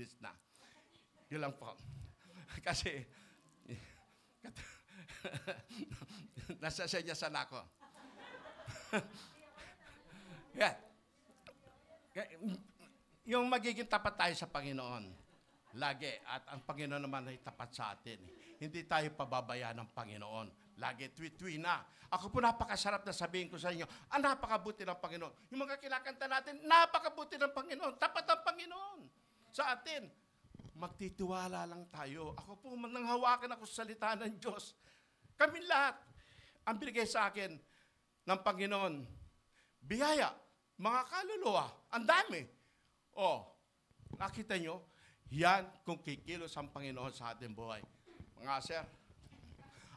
mabilis na. Yun lang po. Kasi, nasasenyasan ako. Yan. Yung magiging tapat tayo sa Panginoon. Lagi. At ang Panginoon naman ay tapat sa atin. Hindi tayo pababayaan ng Panginoon. Lagi, twi-twi na. Ako po napakasarap na sabihin ko sa inyo, napakabuti ng Panginoon. Yung mga kinakanta natin, napakabuti ng Panginoon. Tapat ang Panginoon sa atin. Magtitiwala lang tayo. Ako po, nanghawakan ako sa salita ng Diyos. Kami lahat, ang binigay sa akin ng Panginoon. Biyaya, mga kaluluwa, ang dami. Nakita nyo, yan kung kikilos ang Panginoon sa ating buhay. Mga sir,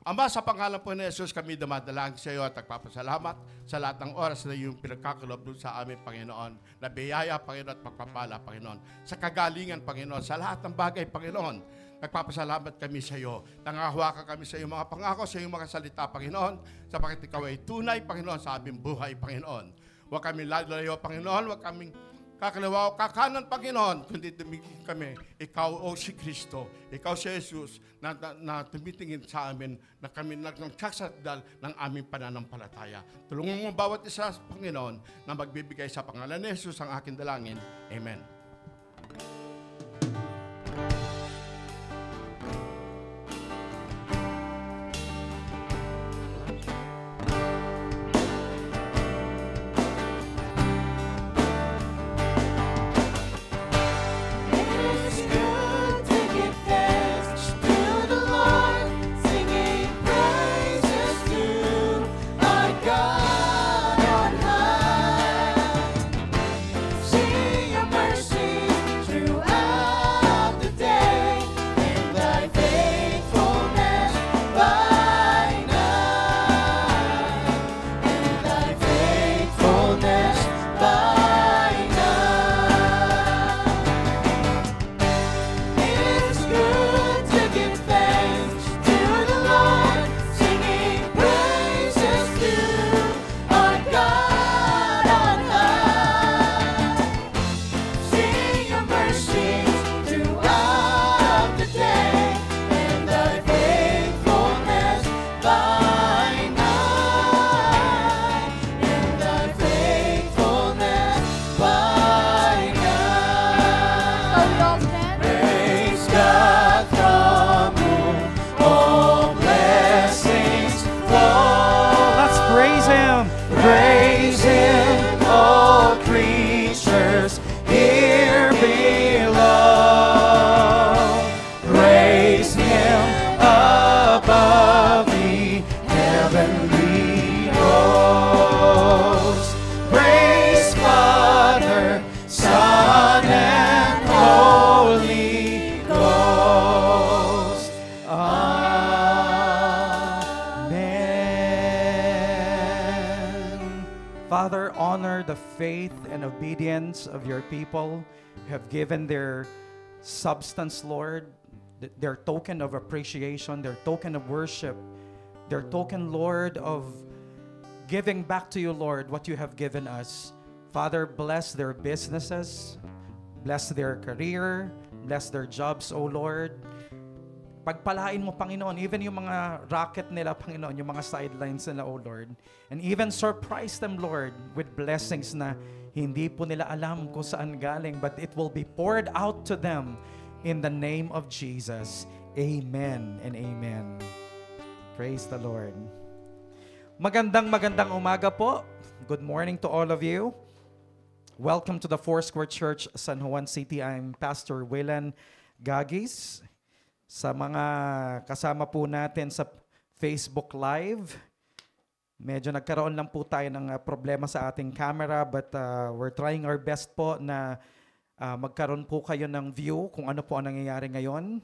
Ama, sa pangalan po ni Jesus, kami dumadalangin sa iyo at nagpapasalamat sa lahat ng oras na iyong pinagkakalob doon sa aming Panginoon. Na biyaya, Panginoon, at pagpapala, Panginoon. Sa kagalingan, Panginoon, sa lahat ng bagay, Panginoon. Nagpapasalamat kami sa iyo. Nangahawakan kami sa iyong mga pangako, sa iyong mga salita, Panginoon. Sapagkat ikaw ay tunay, Panginoon, sa aming buhay, Panginoon. Huwag kami lalayo, Panginoon. Huwag kaming kakalawa o kakanan, Panginoon, kundi tumingin kami, ikaw o si Kristo, ikaw si Jesus, na tumitingin sa amin, na kami nagsasadal ng aming pananampalataya. Tulungan mo bawat isa, Panginoon, na magbibigay sa pangalan ni Jesus ang aking dalangin. Amen. Father, honor the faith and obedience of your people who have given their substance, Lord, their token of appreciation, their token of worship, their token, Lord, of giving back to you, Lord, what you have given us. Father, bless their businesses, bless their career, bless their jobs, O Lord. Pagpalain mo, Panginoon, even yung mga racket nila, Panginoon, yung mga sidelines nila, O Lord. And even surprise them, Lord, with blessings na hindi po nila alam kung saan galing, but it will be poured out to them in the name of Jesus. Amen and amen. Praise the Lord. Magandang umaga po. Good morning to all of you. Welcome to the Foursquare Church, San Juan City. I'm Pastor Willan Gagis. Sa mga kasama po natin sa Facebook Live, medyo nagkaroon lang po tayo ng problema sa ating camera, but we're trying our best po na magkaroon po kayo ng view kung ano po ang nangyayari ngayon.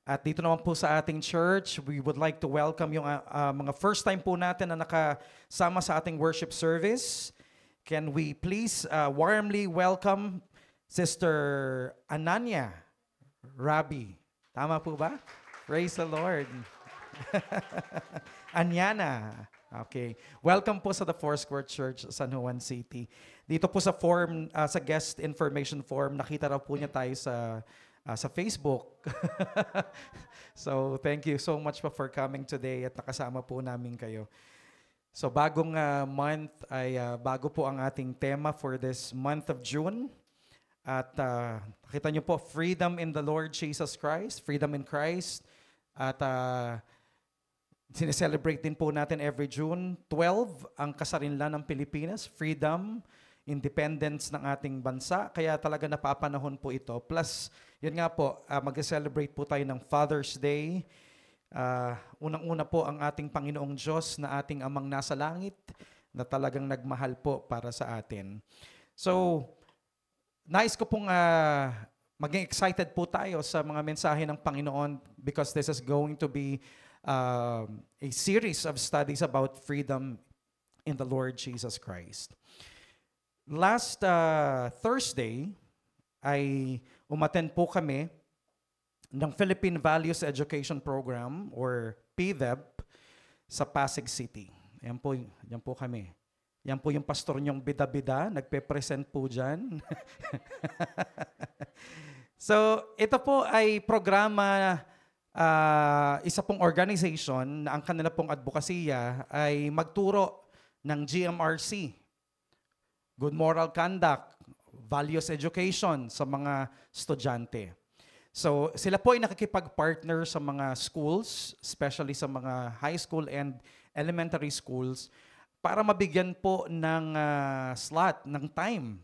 At dito naman po sa ating church, we would like to welcome yung mga first time po natin na nakasama sa ating worship service. Can we please warmly welcome Sister Ananya Rabi? Tama po ba? Praise the Lord. Anyana. Okay. Welcome po sa the Foursquare Church, San Juan City. Dito po sa form, sa guest information form, nakita raw po niya tayo sa sa Facebook. So, thank you so much po for coming today at nakasama po namin kayo. So, bagong month ay bago po ang ating tema for this month of June. At nakita niyo po, freedom in the Lord Jesus Christ, freedom in Christ. At sineselebrate din po natin every June 12 ang kasarinlan ng Pilipinas, freedom, independence ng ating bansa. Kaya talaga napapanahon po ito. Plus, yun nga po, mag-celebrate po tayo ng Father's Day. Unang-una po ang ating Panginoong Diyos na ating Amang nasa langit na talagang nagmahal po para sa atin. So, nais ko pong maging excited po tayo sa mga mensahe ng Panginoon because this is going to be a series of studies about freedom in the Lord Jesus Christ. Last Thursday ay umattend po kami ng Philippine Values Education Program or PVEP sa Pasig City. Yan po kami. Yan po yung pastor niyong bida-bida, nagpe-present po dyan. So, ito po ay programa, isa pong organization na ang kanila pong advokasya ay magturo ng GMRC, Good Moral Conduct, Values Education sa mga estudyante. So, sila po ay nakikipag-partner sa mga schools, especially sa mga high school and elementary schools, para mabigyan po ng slot, ng time,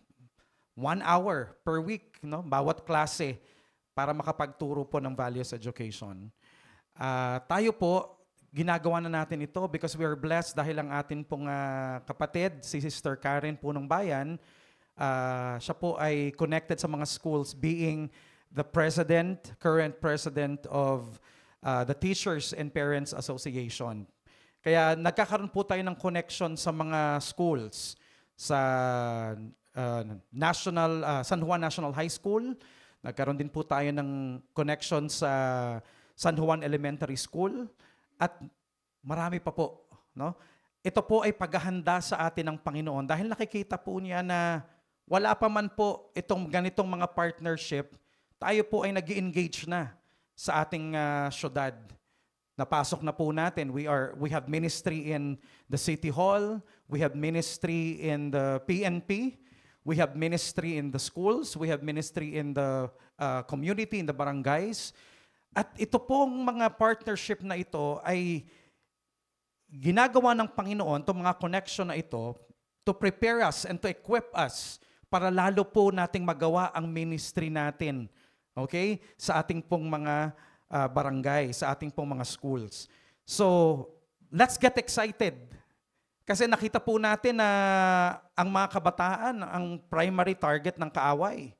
1 hour per week, no? Bawat klase, para makapagturo po ng values education. Tayo po, ginagawa na natin ito because we are blessed dahil ang atin pong kapatid, si Sister Karen po ng Bayan, siya po ay connected sa mga schools being the current president of the Teachers and Parents Association. Kaya nagkakaroon po tayo ng connection sa mga schools sa San Juan National High School. Nagkaroon din po tayo ng connection sa San Juan Elementary School. At marami pa po. No? Ito po ay paghahanda sa atin ng Panginoon dahil nakikita po niya na wala pa man po itong ganitong mga partnership, tayo po ay nag-engage na sa ating syudad. Napasok na po natin. We have ministry in the City Hall. We have ministry in the PNP. We have ministry in the schools. We have ministry in the community, in the barangays. At ito pong mga partnership na ito ay ginagawa ng Panginoon, itong mga connection na ito, to prepare us and to equip us para lalo po nating magawa ang ministry natin. Okay? Sa ating pong mga barangay, sa ating pong mga schools. So, let's get excited. Kasi nakita po natin na ang mga kabataan, ang primary target ng kaaway.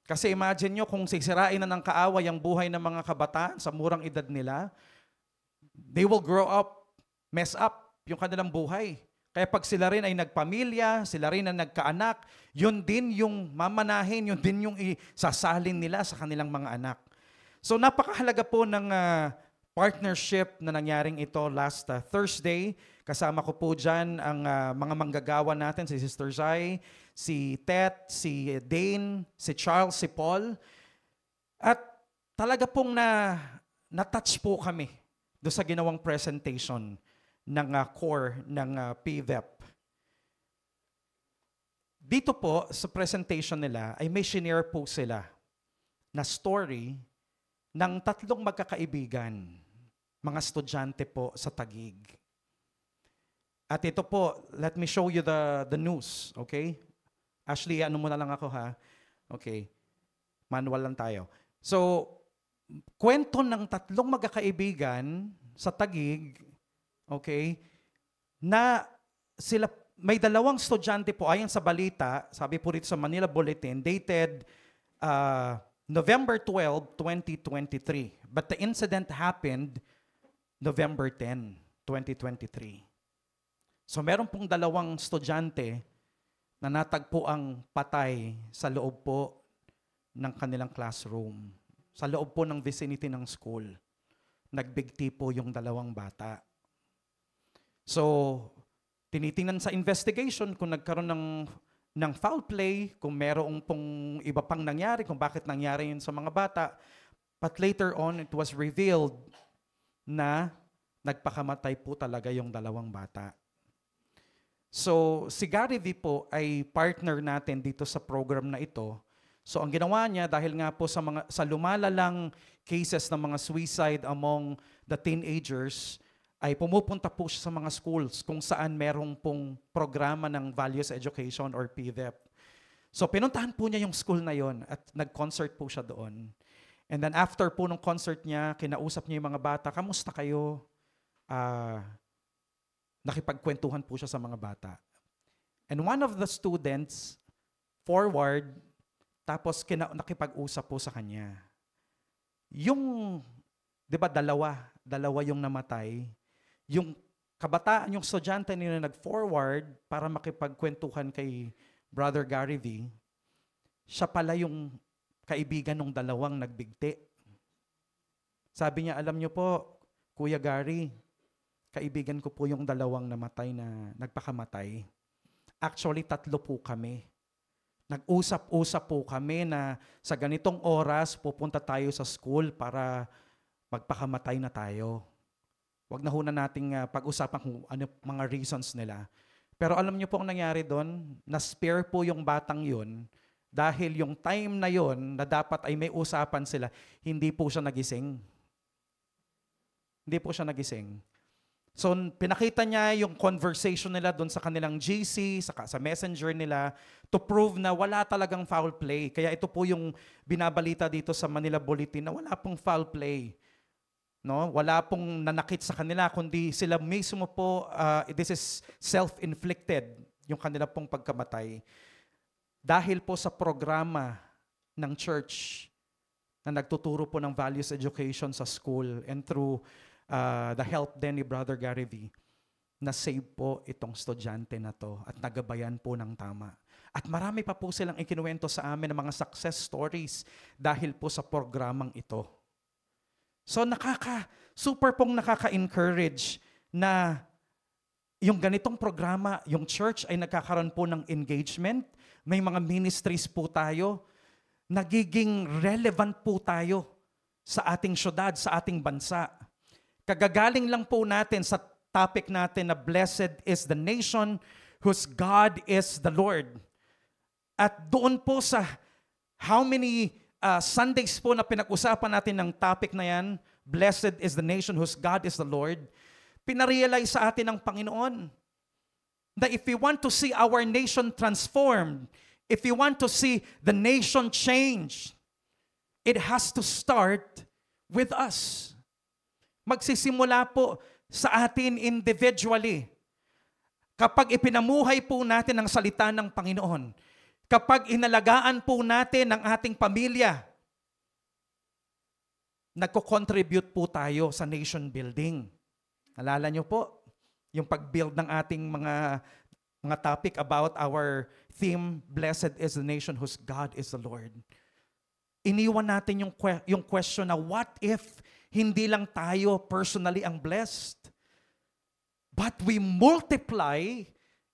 Kasi imagine nyo kung sisirain na ng kaaway ang buhay ng mga kabataan sa murang edad nila, they will grow up, mess up yung kanilang buhay. Kaya pag sila rin ay nagpamilya, sila rin ang nagkaanak, yun din yung mamanahin, yun din yung isasalin nila sa kanilang mga anak. So napakahalaga po ng partnership na nangyaring ito last Thursday. Kasama ko po dyan ang mga manggagawa natin, si Sister Zai, si Tet, si Dane, si Charles, si Paul. At talaga pong na-touch po kami doon sa ginawang presentation ng core ng PVEP. Dito po sa presentation nila ay may shinare po sila na story ng 3 magkakaibigan, mga estudyante po sa Taguig. At ito po, let me show you the news, okay? Ashley, ano mo na lang ako ha? Okay, manual lang tayo. So, kwento ng 3 magkakaibigan sa Taguig, okay, na sila, may 2 estudyante po, ayon sa balita, sabi po rito sa Manila Bulletin, dated November 12, 2023. But the incident happened November 10, 2023. So meron pong 2 estudyante na natagpo ang patay sa loob po ng kanilang classroom. Sa loob po ng vicinity ng school. Nagbigti po yung 2 bata. So, tinitingnan sa investigation kung nagkaroon ng ng foul play, kung merong pong iba pang nangyari, kung bakit nangyari yun sa mga bata. But later on, it was revealed na nagpakamatay po talaga yung dalawang bata. So, si Gary V po ay partner natin dito sa program na ito. So, ang ginawa niya, dahil nga po sa lumalalang cases ng mga suicide among the teenagers, ay pumupunta po siya sa mga schools kung saan merong pong programa ng Values Education or PVEP. So, pinuntahan po niya yung school na yon at nag-concert po siya doon. And then after po ng concert niya, kinausap niya yung mga bata, kamusta kayo? Nakipagkwentuhan po siya sa mga bata. And one of the students forward, tapos nakipag-usap po sa kanya. Yung, di ba dalawa yung namatay. Yung kabataan, yung estudyante nila nag-forward para makipagkwentuhan kay Brother Gary V, siya pala yung kaibigan ng dalawang nagbigti. Sabi niya, alam niyo po, Kuya Gary, kaibigan ko po yung dalawang namatay na nagpakamatay. Actually, 3 po kami. Nag-usap-usap po kami na sa ganitong oras pupunta tayo sa school para magpakamatay na tayo. Wag na huna nating pag-usapan kung ano mga reasons nila. Pero alam niyo po ang nangyari doon, na-spare po yung batang yun dahil yung time na yun na dapat ay may usapan sila, hindi po siya nagising. Hindi po siya nagising. So, pinakita niya yung conversation nila doon sa kanilang GC, sa messenger nila, to prove na wala talagang foul play. Kaya ito po yung binabalita dito sa Manila Bulletin na wala pong foul play. No? Wala pong nanakit sa kanila, kundi sila mismo po, this is self-inflicted, yung kanila pong pagkamatay. Dahil po sa programa ng church na nagtuturo po ng values education sa school and through the help din ni Brother Gary V, na-save po itong estudyante na to at nagabayan po ng tama. At marami pa po silang ikinuwento sa amin ng mga success stories dahil po sa programang ito. So super pong nakaka-encourage na yung ganitong programa, yung church ay nagkakaroon po ng engagement, may mga ministries po tayo, nagiging relevant po tayo sa ating syudad, sa ating bansa. Kagagaling lang po natin sa topic natin na blessed is the nation whose God is the Lord. At doon po sa how many Sundays po na pinag-usapan natin ng topic na yan, blessed is the nation whose God is the Lord, pinarealize sa atin ng Panginoon na if we want to see our nation transformed, if we want to see the nation change, it has to start with us. Magsisimula po sa atin individually. Kapag ipinamuhay po natin ang salita ng Panginoon, kapag inalagaan po natin ang ating pamilya, nagko-contribute po tayo sa nation building. Alala niyo po, yung pag-build ng ating mga topic about our theme, Blessed is the nation whose God is the Lord. Iniwan natin yung question na what if hindi lang tayo personally ang blessed, but we multiply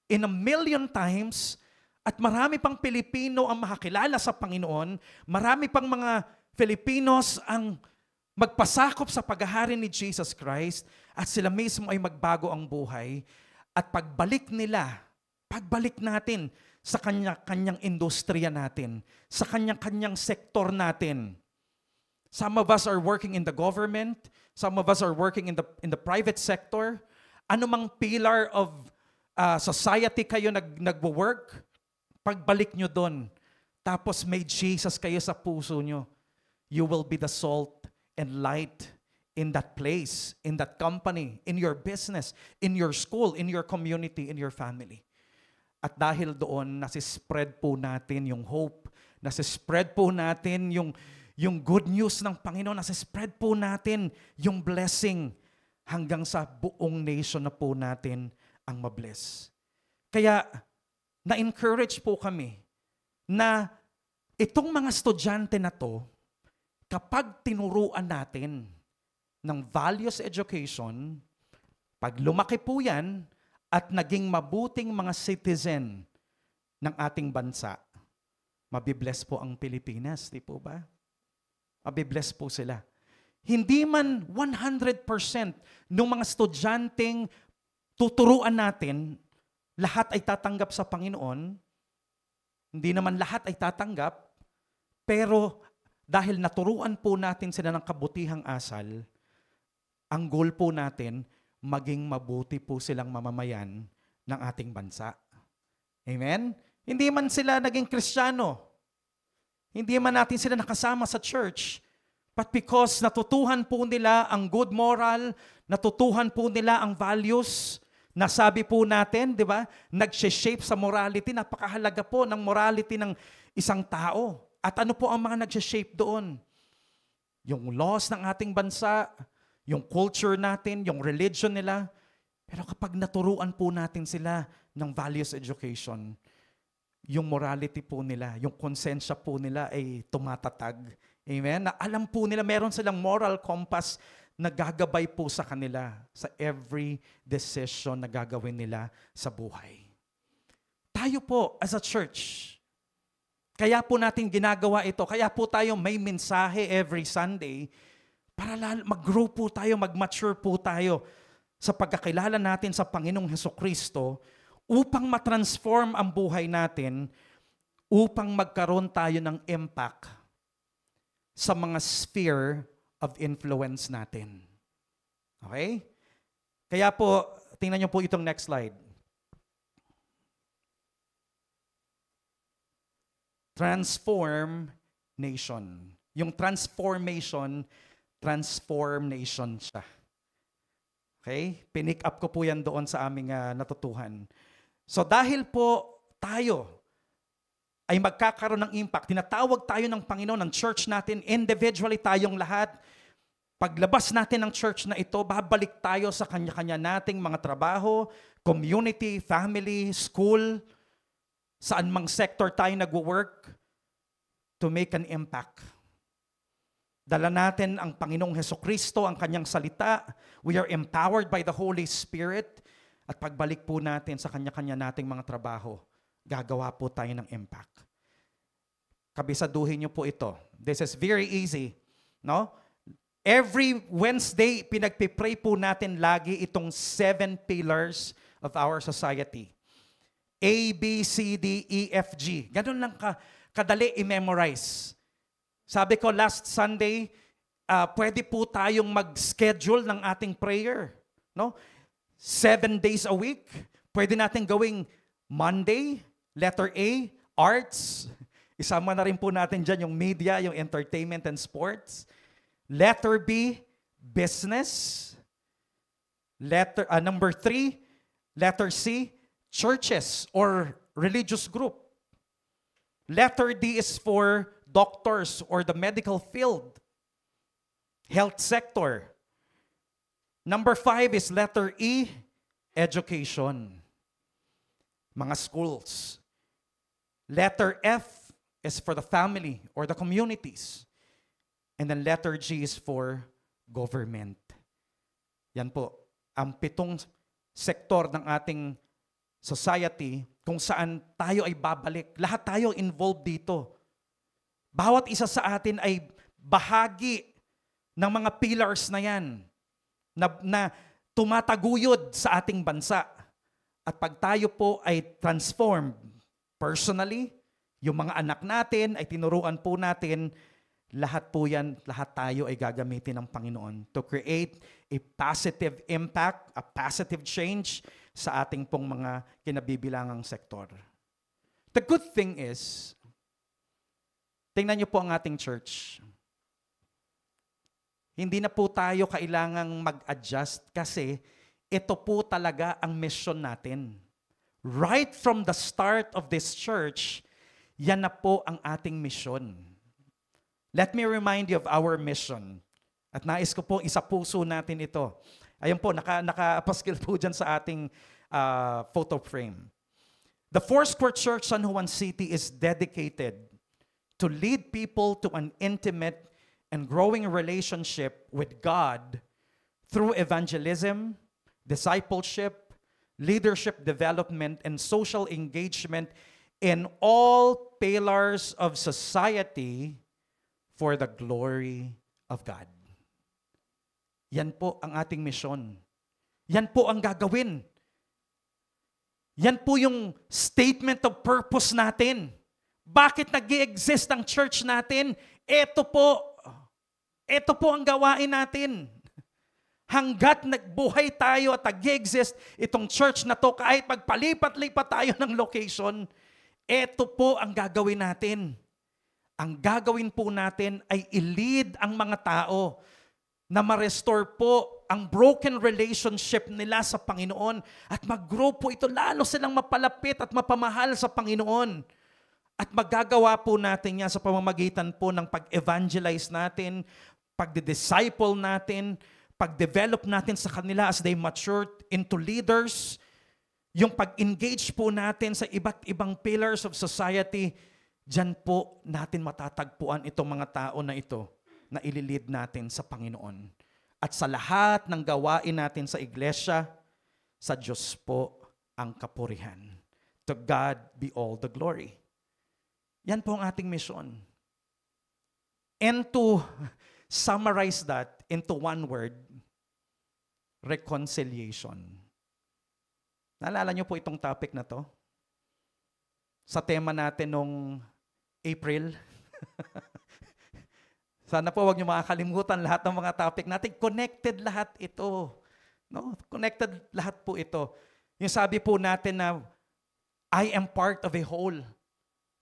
in 1,000,000 times at marami pang Pilipino ang makakilala sa Panginoon, marami pang mga Filipinos ang magpasakop sa paghahari ni Jesus Christ at sila mismo ay magbago ang buhay at pagbalik natin sa kanya-kanyang industriya natin, sa kanya-kanyang sektor natin. Some of us are working in the government. Some of us are working in the private sector. Anumang pillar of society kayo nagwo-work, pagbalik nyo doon, tapos may Jesus kayo sa puso nyo, you will be the salt and light in that place, in that company, in your business, in your school, in your community, in your family. At dahil doon, nasispread po natin yung hope, nasispread po natin yung good news ng Panginoon, nasispread po natin yung blessing hanggang sa buong nation na po natin ang mabless. Kaya, na-encourage po kami na itong mga estudyante na to, kapag tinuruan natin ng values education, pag lumaki po yan at naging mabuting mga citizen ng ating bansa, mabibless po ang Pilipinas, di po ba? Mabibless po sila. Hindi man 100% ng mga estudyanteng tuturuan natin, lahat ay tatanggap sa Panginoon. Hindi naman lahat ay tatanggap, pero dahil naturuan po natin sila ng kabutihang asal, ang goal po natin, maging mabuti po silang mamamayan ng ating bansa. Amen? Hindi man sila naging Kristiyano, hindi man natin sila nakasama sa church, but because natutuhan po nila ang good moral, natutuhan po nila ang values, nasabi po natin, di ba, nag-shape sa morality, napakahalaga po ng morality ng isang tao. At ano po ang mga nag-shape doon? Yung laws ng ating bansa, yung culture natin, yung religion nila. Pero kapag naturuan po natin sila ng values education, yung morality po nila, yung konsensya po nila ay tumatatag. Amen? Na alam po nila, meron silang moral compass na gagabay po sa kanila sa every decision na gagawin nila sa buhay. Tayo po as a church, kaya po natin ginagawa ito, kaya po tayo may mensahe every Sunday para mag-grow po tayo, mag-mature po tayo sa pagkakilala natin sa Panginoong Hesukristo upang matransform ang buhay natin, upang magkaroon tayo ng impact sa mga sphere of influence natin. Okay? Kaya po, tingnan niyo po itong next slide. Transform nation. Yung transform nation siya. Okay? Pinick up ko po yan doon sa aming natutuhan. So dahil po tayo ay magkakaroon ng impact, tinatawag tayo ng Panginoon, ng church natin, individually tayong lahat, paglabas natin ng church na ito, babalik tayo sa kanya-kanya nating mga trabaho, community, family, school, saan mang sector tayo nag-work to make an impact. Dala natin ang Panginoong Hesukristo, ang kanyang salita. We are empowered by the Holy Spirit. At pagbalik po natin sa kanya-kanya nating mga trabaho, gagawa po tayo ng impact. Kabisaduhin niyo po ito. This is very easy. No? Every Wednesday, pinagpipray po natin lagi itong 7 pillars of our society. A, B, C, D, E, F, G. Ganun lang kadali i-memorize. Sabi ko last Sunday, pwede po tayong mag-schedule ng ating prayer. No? 7 days a week. Pwede natin gawing Monday, letter A, arts. Isama na rin po natin dyan yung media, yung entertainment and sports. Letter B, business. Number 3, letter C, churches or religious group. Letter D is for doctors or the medical field, health sector. Number 5 is letter E, education, mga schools. Letter F is for the family or the communities. And then letter G is for government. Yan po, ang 7 sektor ng ating society kung saan tayo ay babalik. Lahat tayo involved dito. Bawat isa sa atin ay bahagi ng mga pillars na yan na tumataguyod sa ating bansa. At pag tayo po ay transformed personally, yung mga anak natin ay tinuruan po natin, lahat po yan, lahat tayo ay gagamitin ng Panginoon to create a positive impact, a positive change sa ating pong mga kinabibilangang sektor. The good thing is, tingnan niyo po ang ating church. Hindi na po tayo kailangang mag-adjust kasi ito po talaga ang mission natin. Right from the start of this church, yan na po ang ating mission. Let me remind you of our mission. At nais ko po, isapuso natin ito. Ayun po, nakapaskil po dyan sa ating photo frame. The Foursquare Church San Juan City is dedicated to lead people to an intimate and growing relationship with God through evangelism, discipleship, leadership development, and social engagement in all pillars of society for the glory of God. Yan po ang ating misyon. Yan po ang gagawin. Yan po yung statement of purpose natin. Bakit nag-i-exist ang church natin? Ito po ang gawain natin. Hanggat nagbuhay tayo at nag-i-exist itong church na to, kahit pagpalipat-lipat tayo ng location, ito po ang gagawin natin. Ang gagawin po natin ay i-lead ang mga tao na ma-restore po ang broken relationship nila sa Panginoon at mag-grow po ito, lalo silang mapalapit at mapamahal sa Panginoon. At magagawa po natin yan sa pamamagitan po ng pag-evangelize natin, pag-disciple natin, pag-develop natin sa kanila as they mature into leaders, yung pag-engage po natin sa iba't ibang pillars of society, dyan po natin matatagpuan itong mga tao na ito na ililid natin sa Panginoon. At sa lahat ng gawain natin sa iglesia, sa Diyos po ang kapurihan. To God be all the glory. Yan po ang ating mission. And to summarize that into one word, reconciliation. Naalala niyo po itong topic na to? Sa tema natin nung April. Sana po wag niyo makakalimutan lahat ng mga topic natin. Connected lahat ito. No? Connected lahat po ito. Yung sabi po natin na I am part of a whole.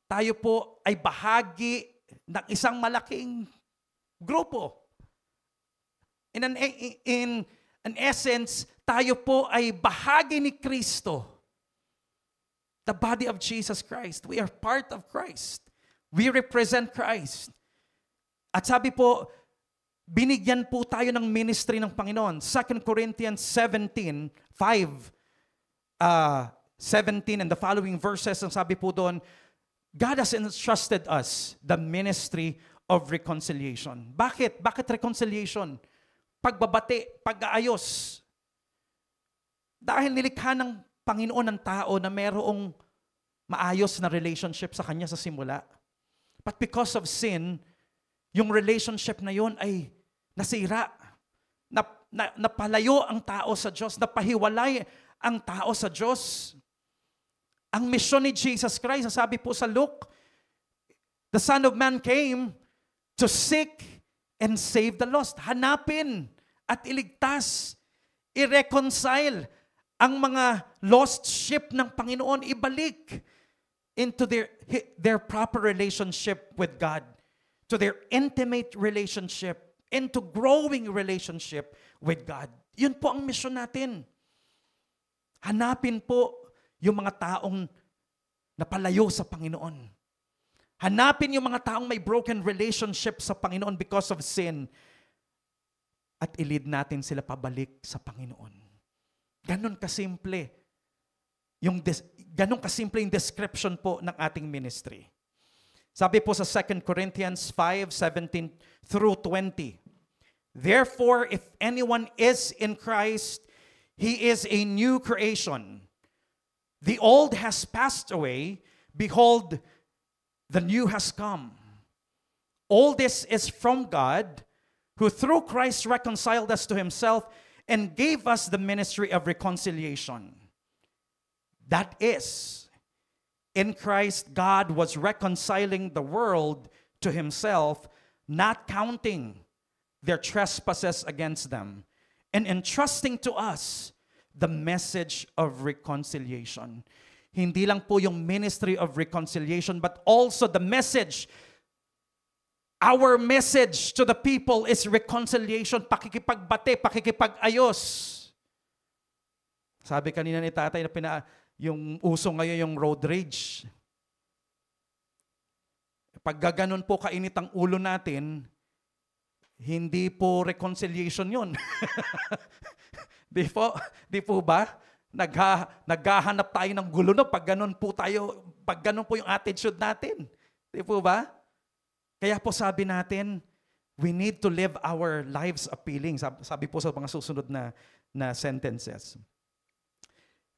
Tayo po ay bahagi ng isang malaking grupo. In an essence, tayo po ay bahagi ni Kristo. The body of Jesus Christ. We are part of Christ. We represent Christ. At sabi po, binigyan po tayo ng ministry ng Panginoon. 2 Corinthians 17:17 and the following verses, ang sabi po doon, God has entrusted us the ministry of reconciliation. Bakit? Bakit reconciliation? Pagbabati, pag-aayos. Dahil nilikha ng Panginoon ng tao na mayroong maayos na relationship sa Kanya sa simula. But because of sin, yung relationship na yun ay nasira. Napalayo ang tao sa Diyos, napahiwalay ang tao sa Diyos. Ang misyon ni Jesus Christ, sabi po sa Luke, the Son of Man came to seek and save the lost. Hanapin at iligtas, i-reconcile ang mga lost sheep ng Panginoon, ibalik into their proper relationship with God, to their intimate relationship, into growing relationship with God. Yun po ang misyon natin. Hanapin po yung mga taong napalayo sa Panginoon. Hanapin yung mga taong may broken relationship sa Panginoon because of sin at i-lead natin sila pabalik sa Panginoon. Ganon kasimple. Ganon kasimple yung description po ng ating ministry. Sabi po sa 2 Corinthians 5:17 through 20. Therefore, if anyone is in Christ, he is a new creation. The old has passed away. Behold, the new has come. All this is from God, who through Christ reconciled us to himself and gave us the ministry of reconciliation. That is, in Christ, God was reconciling the world to himself, not counting their trespasses against them, and entrusting to us the message of reconciliation. Hindi lang po yung ministry of reconciliation, but also the message. Our message to the people is reconciliation, pakikipagbati, pakikipag-ayos. Sabi kanina ni tatay na yung uso ngayon yung road rage. Pag gaganon po kainit ang ulo natin, hindi po reconciliation yun. Di po ba? Naghahanap tayo ng gulo na pag ganon po yung attitude natin. Di po ba? Kaya po sabi natin, we need to live our lives appealing. Sabi po sa mga susunod na sentences.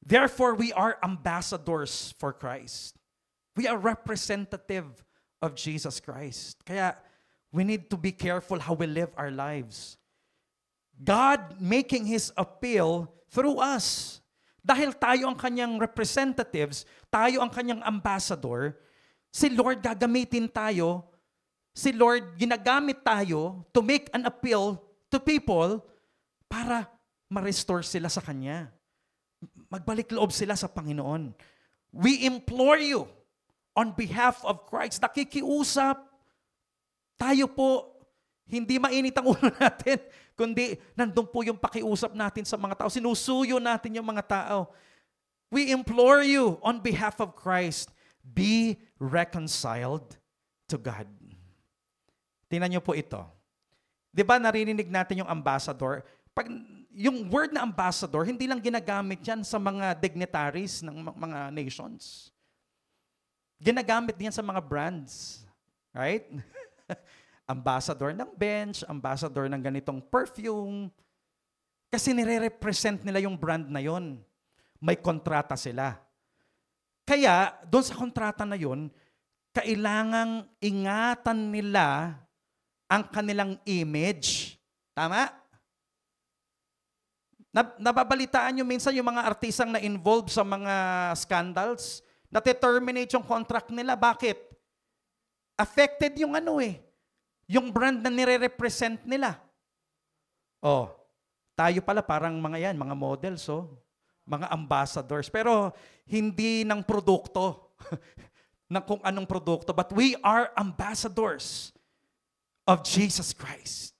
Therefore, we are ambassadors for Christ. We are representative of Jesus Christ. Kaya, we need to be careful how we live our lives. God making His appeal through us. Dahil tayo ang kanyang representatives, tayo ang kanyang ambassador, si Lord gagamitin tayo, si Lord ginagamit tayo to make an appeal to people para ma-restore sila sa Kanya. Magbalik loob sila sa Panginoon. We implore you on behalf of Christ, nakikiusap, tayo po, hindi mainit ang ulo natin, kundi nandun po yung pakiusap natin sa mga tao. Sinusuyo natin yung mga tao. We implore you on behalf of Christ, be reconciled to God. Tingnan niyo po ito. Di ba narinig natin yung ambassador? Pag, yung word na ambassador, hindi lang ginagamit yan sa mga dignitaries ng mga nations. Ginagamit din yan sa mga brands. Right? Ambassador ng bench, ambassador ng ganitong perfume. Kasi nire-represent nila yung brand na yon. May kontrata sila. Kaya, doon sa kontrata na yon, kailangang ingatan nila ang kanilang image. Tama? Nababalitaan nyo minsan yung mga artisang na-involved sa mga scandals, na-terminate yung contract nila. Bakit? Affected yung yung brand na nire-represent nila. Oh, tayo pala parang mga mga models, mga ambassadors. Pero hindi ng produkto, ng kung anong produkto. But we are ambassadors of Jesus Christ.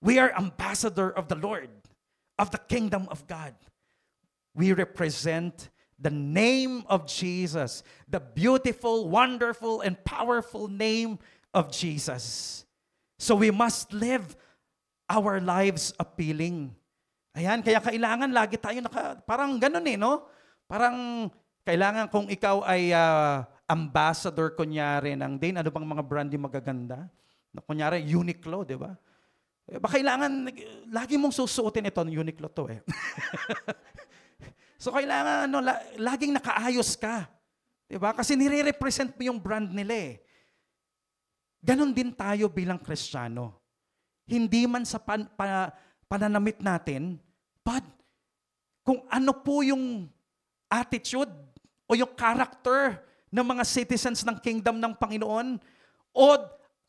We are ambassador of the Lord, of the kingdom of God. We represent the name of Jesus, the beautiful, wonderful, and powerful name of Jesus. So we must live our lives appealing. Ayan, kaya kailangan lagi tayo parang ganun no? Parang kailangan kung ikaw ay ambassador kunyari ng din, ano bang mga brand yung magaganda? Kunyari, Uniqlo, di ba? Kailangan, lagi mong susuotin ito, Uniqlo to So kailangan, laging nakaayos ka. Di ba? Kasi nire-represent mo yung brand nila Ganon din tayo bilang Kristiyano. Hindi man sa pananamit natin, but kung ano po yung attitude o yung character ng mga citizens ng kingdom ng Panginoon o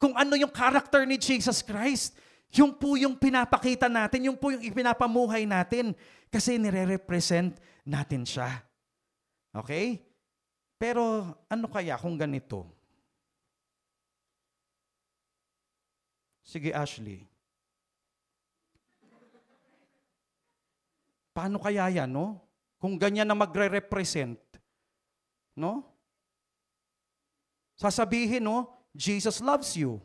kung ano yung character ni Jesus Christ, yung po yung pinapakita natin, yung po yung ipinapamuhay natin kasi nire-represent natin siya. Okay? Pero ano kaya kung ganito? Sige, Ashley. Paano kaya yan, no? Kung ganyan na magre-represent, no? Sasabihin, no? Jesus loves you.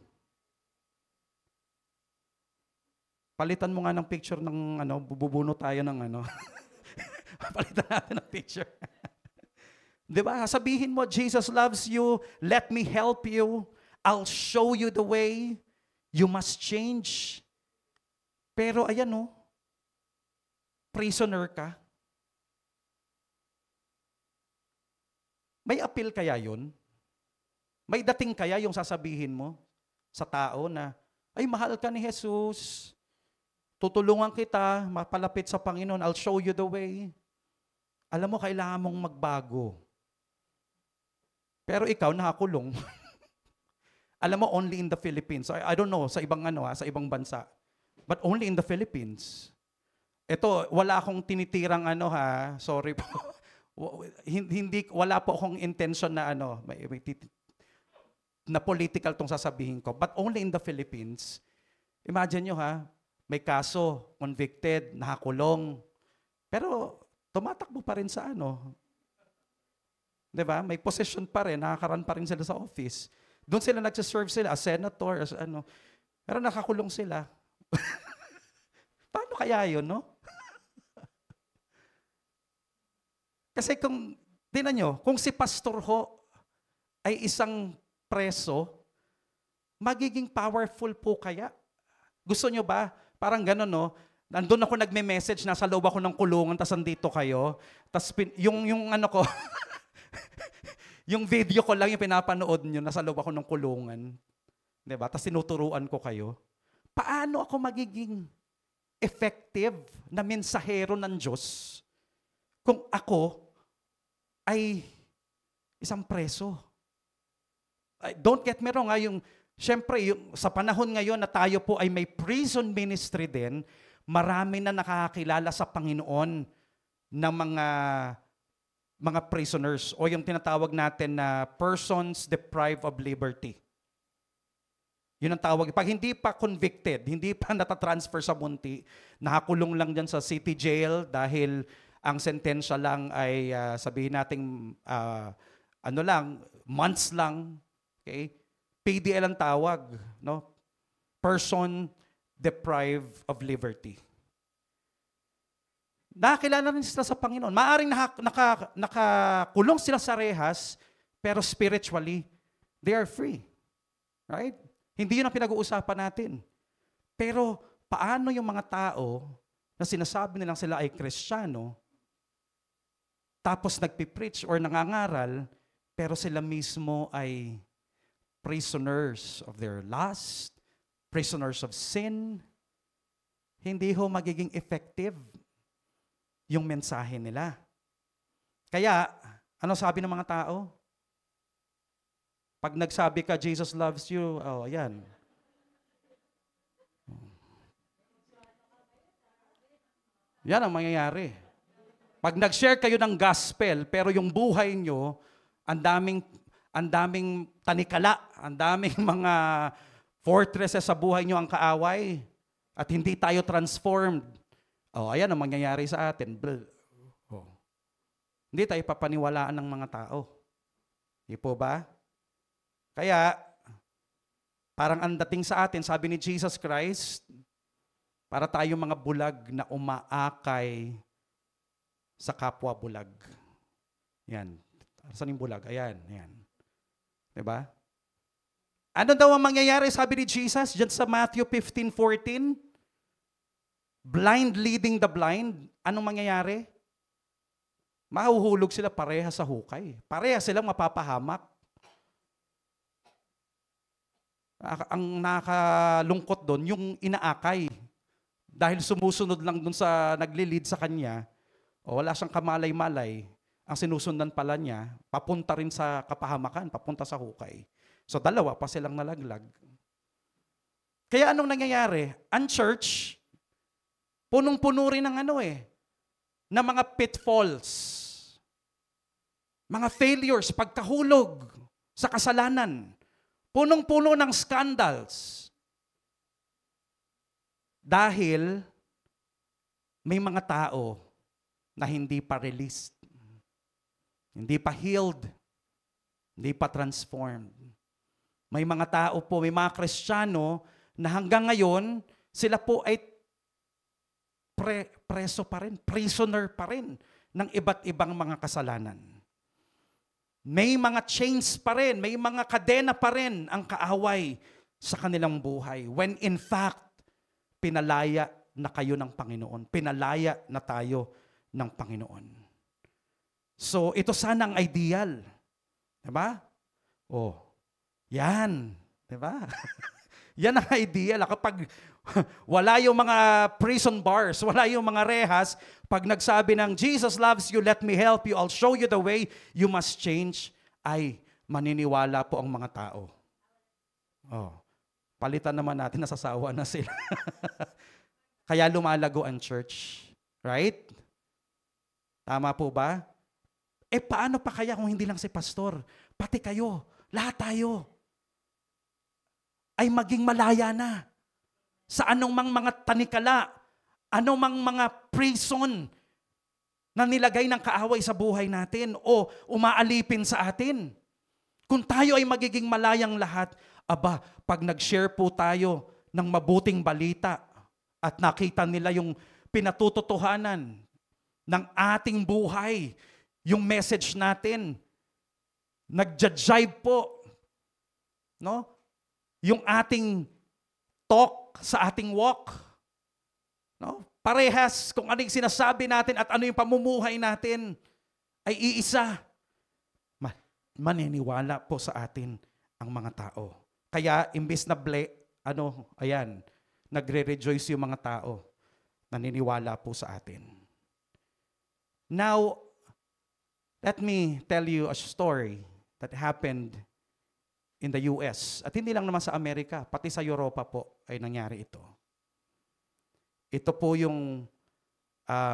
Palitan mo nga ng picture ng bubuno tayo ng Palitan natin ng picture. Di ba? Sabihin mo, Jesus loves you. Let me help you. I'll show you the way. You must change. Pero ayan prisoner ka. May appeal kaya yun? May dating kaya yung sasabihin mo sa tao na, ay mahal ka ni Jesus. Tutulungan kita, mapalapit sa Panginoon. I'll show you the way. Alam mo, kailangan mong magbago. Pero ikaw, nakakulong. Alam mo, only in the Philippines. I don't know, sa ibang sa ibang bansa. But only in the Philippines. Ito, wala akong tinitirang sorry po. Wala po akong intention na na political tong sasabihin ko. But only in the Philippines. Imagine nyo may kaso, convicted, nakakulong. Pero tumatakbo pa rin sa Diba? May position pa rin, nakakaran pa rin sila sa office. Doon sila nagsiserve sila as senator, as Pero nakakulong sila. Paano kaya yun, no? Kasi tinan nyo, kung si pastor ay isang preso, magiging powerful po kaya? Gusto nyo ba? Parang gano'n, no? Nandun ako nagme-message, nasa loob ako ng kulungan, tas andito kayo. Tas yung ko, Yung video ko lang yung pinapanood nyo, nasa loob ako ng kulungan. Diba? Tapos tinuturuan ko kayo. Paano ako magiging effective na mensahero ng Diyos kung ako ay isang preso? Don't get me wrong, syempre, sa panahon ngayon na tayo po ay may prison ministry din, marami na nakakakilala sa Panginoon ng mga prisoners o yung tinatawag natin na persons deprived of liberty. Yun ang tawag. Pag hindi pa convicted, hindi pa natatransfer sa munti, nakakulong lang dyan sa city jail dahil ang sentensya lang ay sabihin nating months lang. Okay? PDL ang tawag, no? Person deprived of liberty. Nakakilala rin sila sa Panginoon. Maaring nakakulong sila sa rehas, pero spiritually, they are free. Right? Hindi yun ang pinag-uusapan natin. Pero paano yung mga tao na sinasabi nilang sila ay Kristiyano, tapos nagpipreach or nangangaral, pero sila mismo ay prisoners of their lust, prisoners of sin, hindi ho magiging effective yung mensahe nila. Kaya, ano sabi ng mga tao? Pag nagsabi ka, Jesus loves you, ayan. Yan ang mangyayari. Pag nag-share kayo ng gospel, pero yung buhay nyo, ang daming tanikala, ang daming mga fortresses sa buhay nyo ang kaaway, at hindi tayo transformed. Ayan ang mangyayari sa atin. Hindi tayo papaniwalaan ng mga tao. Di po ba? Kaya, parang ang dating sa atin, sabi ni Jesus Christ, para tayo mga bulag na umaakay sa kapwa bulag. Yan. Saan yung bulag? Ayan. Diba? Ano daw ang mangyayari, sabi ni Jesus, dyan sa Matthew 15:14? Blind leading the blind. Anong mangyayari? Mahuhulog sila pareha sa hukay. Pareha silang mapapahamak. Ang nakakalungkot doon, yung inaakay. Dahil sumusunod lang doon sa naglilid sa kanya, wala siyang kamalay-malay, ang sinusundan pala niya, papunta rin sa kapahamakan, papunta sa hukay. So dalawa pa silang nalaglag. Kaya anong nangyayari? Ang church, punong-puno rin ng ng mga pitfalls, mga failures, pagkahulog sa kasalanan, punong-puno ng scandals. Dahil may mga tao na hindi pa released, hindi pa healed, hindi pa transformed. May mga tao po, may mga Kristiyano na hanggang ngayon, sila po ay preso pa rin, prisoner pa rin ng iba't ibang mga kasalanan. May mga chains pa rin, may mga kadena pa rin ang kaaway sa kanilang buhay. When in fact, pinalaya na kayo ng Panginoon. Pinalaya na tayo ng Panginoon. So, ito sana ang ideal. Diba? Yan. Diba? Yan ang ideal. Kapag wala yung mga prison bars, wala yung mga rehas, pag nagsabi ng, Jesus loves you, let me help you, I'll show you the way, you must change, ay maniniwala po ang mga tao. Palitan naman natin, nasasawa na sila. Kaya lumalago ang church. Right? Tama po ba? Paano pa kaya kung hindi lang si pastor? Pati kayo, lahat tayo, ay maging malaya na sa anumang mga tanikala, anumang mga prison na nilagay ng kaaway sa buhay natin o umaalipin sa atin. Kung tayo ay magiging malayang lahat, pag nag-share po tayo ng mabuting balita at nakita nila yung pinatututuhanan ng ating buhay, yung message natin, nag-jive po, no? Yung ating talk sa ating walk, no? Parehas kung ano yung sinasabi natin at ano yung pamumuhay natin ay iisa. maniniwala po sa atin ang mga tao. Kaya imbes na nagre-rejoice yung mga tao. Naniniwala po sa atin. Now, let me tell you a story that happened in the US. At hindi lang naman sa Amerika, pati sa Europa po ay nangyari ito. Ito po yung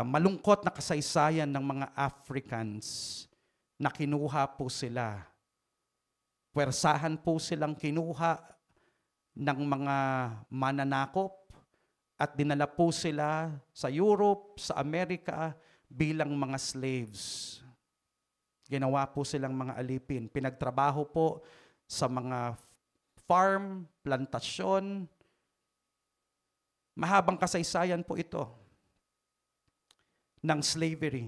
malungkot na kasaysayan ng mga Africans na kinuha po sila. Puwersahan po silang kinuha ng mga mananakop at dinala po sila sa Europe, sa Amerika bilang mga slaves. Ginawa po silang mga alipin. Pinagtrabaho po sa mga farm, plantasyon. Mahabang kasaysayan po ito ng slavery.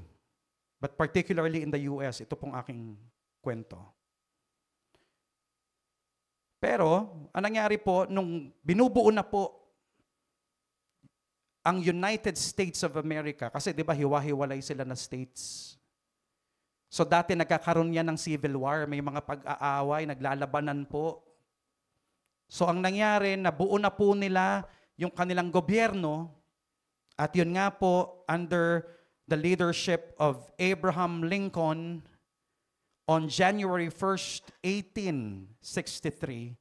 But particularly in the US, ito pong aking kwento. Pero, ang nangyari po, nung binubuo na po ang United States of America, kasi di ba hiwa-hiwalay sila na states. So dati nagkakaroon yan ng civil war, may mga pag-aaway, naglalabanan po. So ang nangyari, nabuo na po nila yung kanilang gobyerno, at yun nga po, under the leadership of Abraham Lincoln, on January 1st, 1863,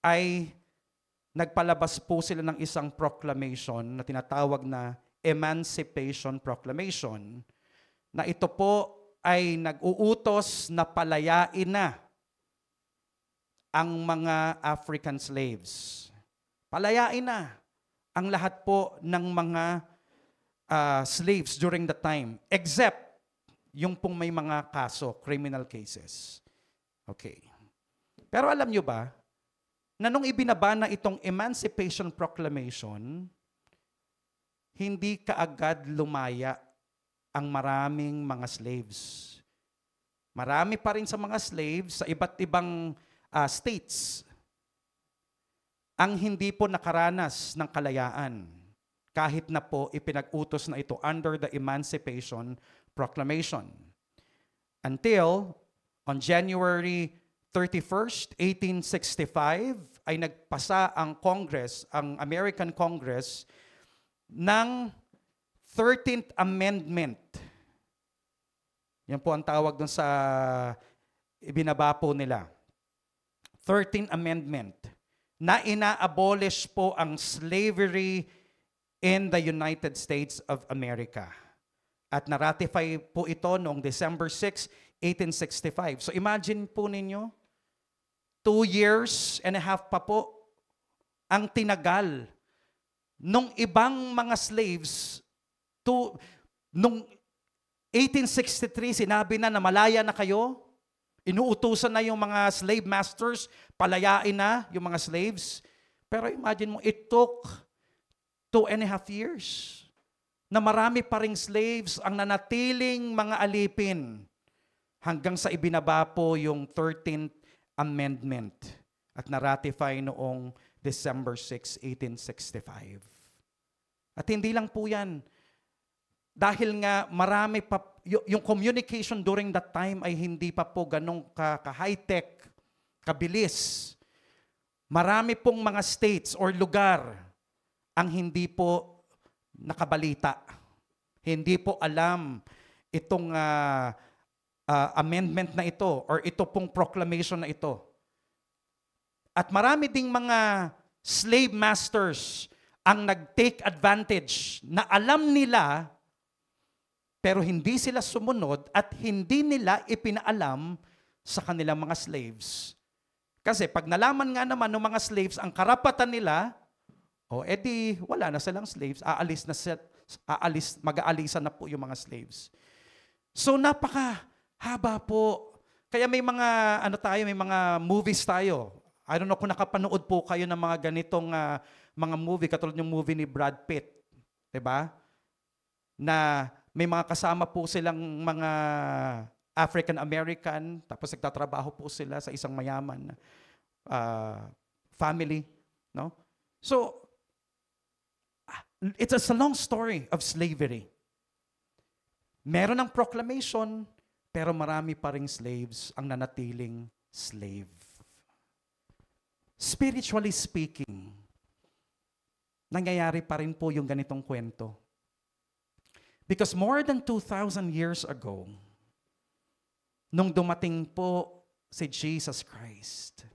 ay nagpalabas po sila ng isang proclamation na tinatawag na Emancipation Proclamation, na ito po ay nag-uutos na palayain na ang mga African slaves. Palayain na ang lahat po ng mga slaves during the time, except yung pong may mga kaso, criminal cases. Okay. Pero alam nyo ba, na nung ibinaba na itong Emancipation Proclamation, hindi kaagad lumaya ang maraming mga slaves. Marami pa rin sa mga slaves sa iba't ibang states ang hindi po nakaranas ng kalayaan kahit na po ipinag-utos na ito under the Emancipation Proclamation. Until on January 31st, 1865, ay nagpasa ang Congress, ang American Congress, ng 13th Amendment. Yan po ang tawag dun sa ibinaba po nila. 13th Amendment, na ina-abolish po ang slavery in the United States of America. At na-ratify po ito noong December 6, 1865. So imagine po ninyo, 2 years and a half pa po ang tinagal nung ibang mga slaves nung 1863 sinabi na malaya na kayo, inuutusan na yung mga slave masters, palayain na yung mga slaves. Pero imagine mo, it took 2.5 years na marami pa ring slaves ang nanatiling mga alipin hanggang sa ibinaba po yung 13th Amendment at na-ratify noong December 6, 1865. At hindi lang po yan. Dahil nga marami pa, yung communication during that time ay hindi pa po ganong ka-high-tech, kabilis. Marami pong mga states or lugar ang hindi po nakabalita. Hindi po alam itong amendment na ito or ito pong proclamation na ito. At marami ding mga slave masters ang nag-take advantage na alam nila pero hindi sila sumunod at hindi nila ipinaalam sa kanilang mga slaves. Kasi pag nalaman nga naman ng mga slaves ang karapatan nila, edi wala na silang slaves, mag-aalisan na po yung mga slaves. So napakahaba po. Kaya may mga may mga movies tayo. I don't know kung nakapanood po kayo ng mga ganitong mga movie, katulad yung movie ni Brad Pitt. 'Di ba? Na may mga kasama po silang mga African American, tapos nagtatrabaho po sila sa isang mayaman family, no? So it's a long story of slavery. Meron ng proclamation, pero marami pa ring slaves ang nanatiling slave. Spiritually speaking, nangyayari pa rin po yung ganitong kwento. Because more than 2,000 years ago, nung dumating po si Jesus Christ,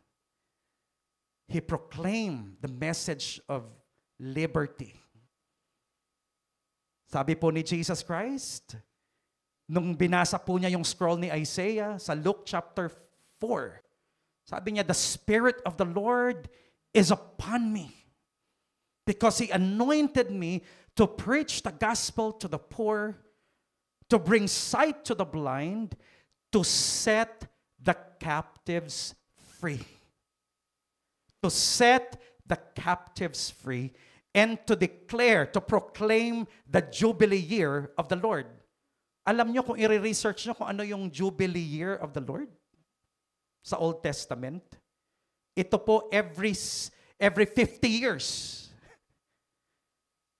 He proclaimed the message of liberty. Sabi po ni Jesus Christ, nung binasa po niya yung scroll ni Isaiah sa Luke chapter 4, sabi niya, "The Spirit of the Lord is upon me, because He anointed me to preach the gospel to the poor, to bring sight to the blind, to set the captives free." To set the captives free, and to declare, to proclaim the Jubilee year of the Lord. Alam nyo kung i-research nyo kung ano yung Jubilee year of the Lord sa Old Testament? Ito po every 50 years.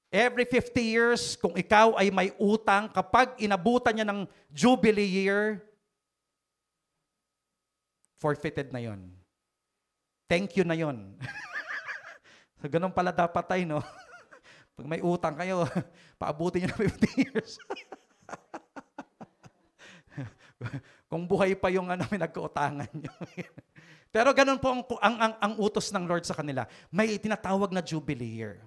Every 50 years, kung ikaw ay may utang, kapag inabutan niya ng Jubilee year, forfeited na yon. Thank you na yon. So, ganun pala dapat tayo, no? Pag may utang kayo, paabutin nyo na 50 years. Kung buhay pa yung pinagkautangan nyo. Pero ganun po ang utos ng Lord sa kanila. May tinatawag na Jubilee year.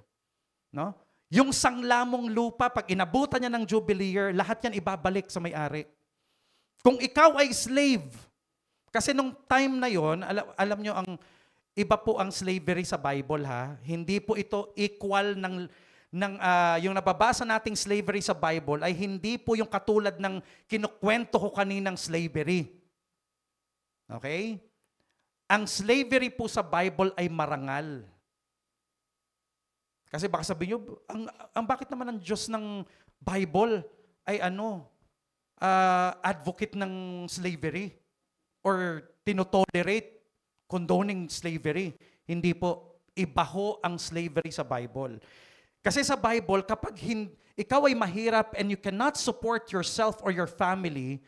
No? Yung sanglamong lupa, pag inabutan niya ng Jubilee year, lahat yan ibabalik sa may-ari. Kung ikaw ay slave, kasi nung time na yon, alam nyo, iba po ang slavery sa Bible, ha. Hindi po ito equal yung nababasa nating slavery sa Bible ay hindi po yung katulad ng kinukwento ko kaninang slavery. Okay? Ang slavery po sa Bible ay marangal. Kasi baka sabihin nyo, bakit naman ang Diyos ng Bible ay advocate ng slavery or tinotolerate condoning slavery? Hindi po. Iba ho ang slavery sa Bible. Kasi sa Bible, kapag ikaw ay mahirap and you cannot support yourself or your family,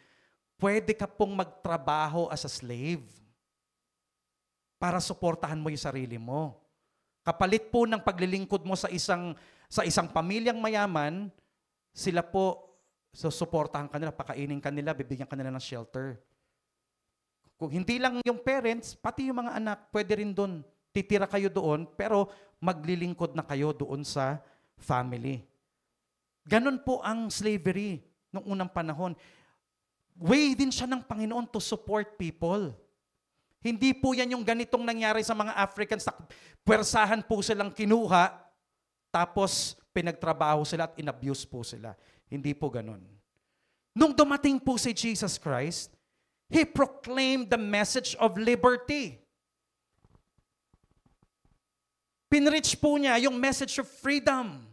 pwede ka pong magtrabaho as a slave para suportahan mo yung sarili mo. Kapalit po ng paglilingkod mo sa isang pamilyang mayaman, sila po susuportahan kanila, pakainin kanila, bibigyan kanila ng shelter. Kung hindi lang yung parents, pati yung mga anak, pwede rin doon. Titira kayo doon, pero maglilingkod na kayo doon sa family. Ganon po ang slavery noong unang panahon. Way din siya ng Panginoon to support people. Hindi po yan yung ganitong nangyari sa mga Africans na pwersahan po silang kinuha, tapos pinagtrabaho sila at inabuse po sila. Hindi po ganon. Nung dumating po si Jesus Christ, He proclaimed the message of liberty. Pinreach po niya yung message of freedom.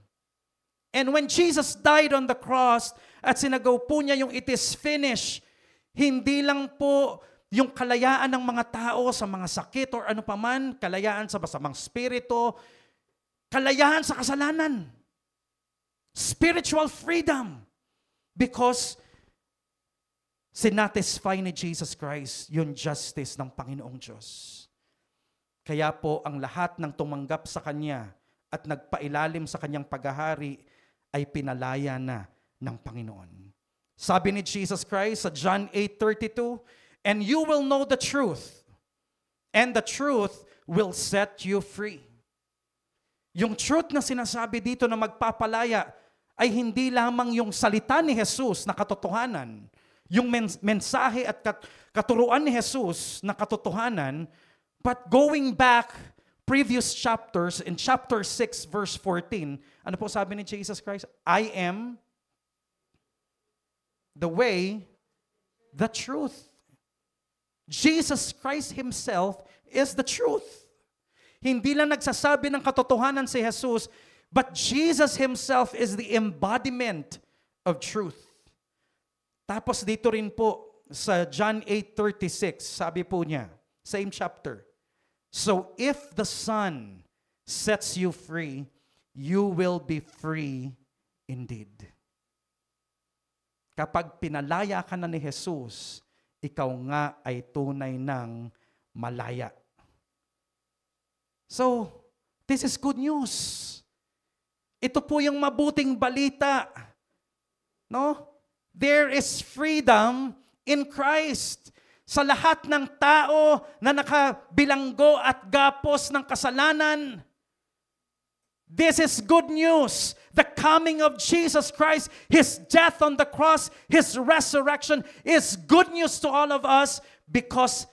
And when Jesus died on the cross at sinagaw po niya yung it is finished, hindi lang po yung kalayaan ng mga tao sa mga sakit or ano paman, kalayaan sa masamang spirito, kalayaan sa kasalanan. Spiritual freedom. Because sinatisfy ni Jesus Christ yung justice ng Panginoong Diyos. Kaya po ang lahat ng tumanggap sa Kanya at nagpailalim sa Kanyang paghahari ay pinalaya na ng Panginoon. Sabi ni Jesus Christ sa John 8:32, "And you will know the truth, and the truth will set you free." Yung truth na sinasabi dito na magpapalaya ay hindi lamang yung salita ni Jesus na katotohanan, yung mensahe at katuruan ni Jesus na katotohanan, but going back previous chapters, in chapter 6 verse 14, ano po sabi ni Jesus Christ? "I am the way, the truth." Jesus Christ Himself is the truth. Hindi lang nagsasabi ng katotohanan si Jesus, but Jesus Himself is the embodiment of truth. Tapos dito rin po sa John 8:36, sabi po niya, same chapter, "So if the Son sets you free, you will be free indeed." Kapag pinalaya ka na ni Jesus, ikaw nga ay tunay ng malaya. So, this is good news. Ito po yung mabuting balita. No? There is freedom in Christ. Sa lahat ng tao na nakabilanggo at gapos ng kasalanan, this is good news. The coming of Jesus Christ, His death on the cross, His resurrection is good news to all of us because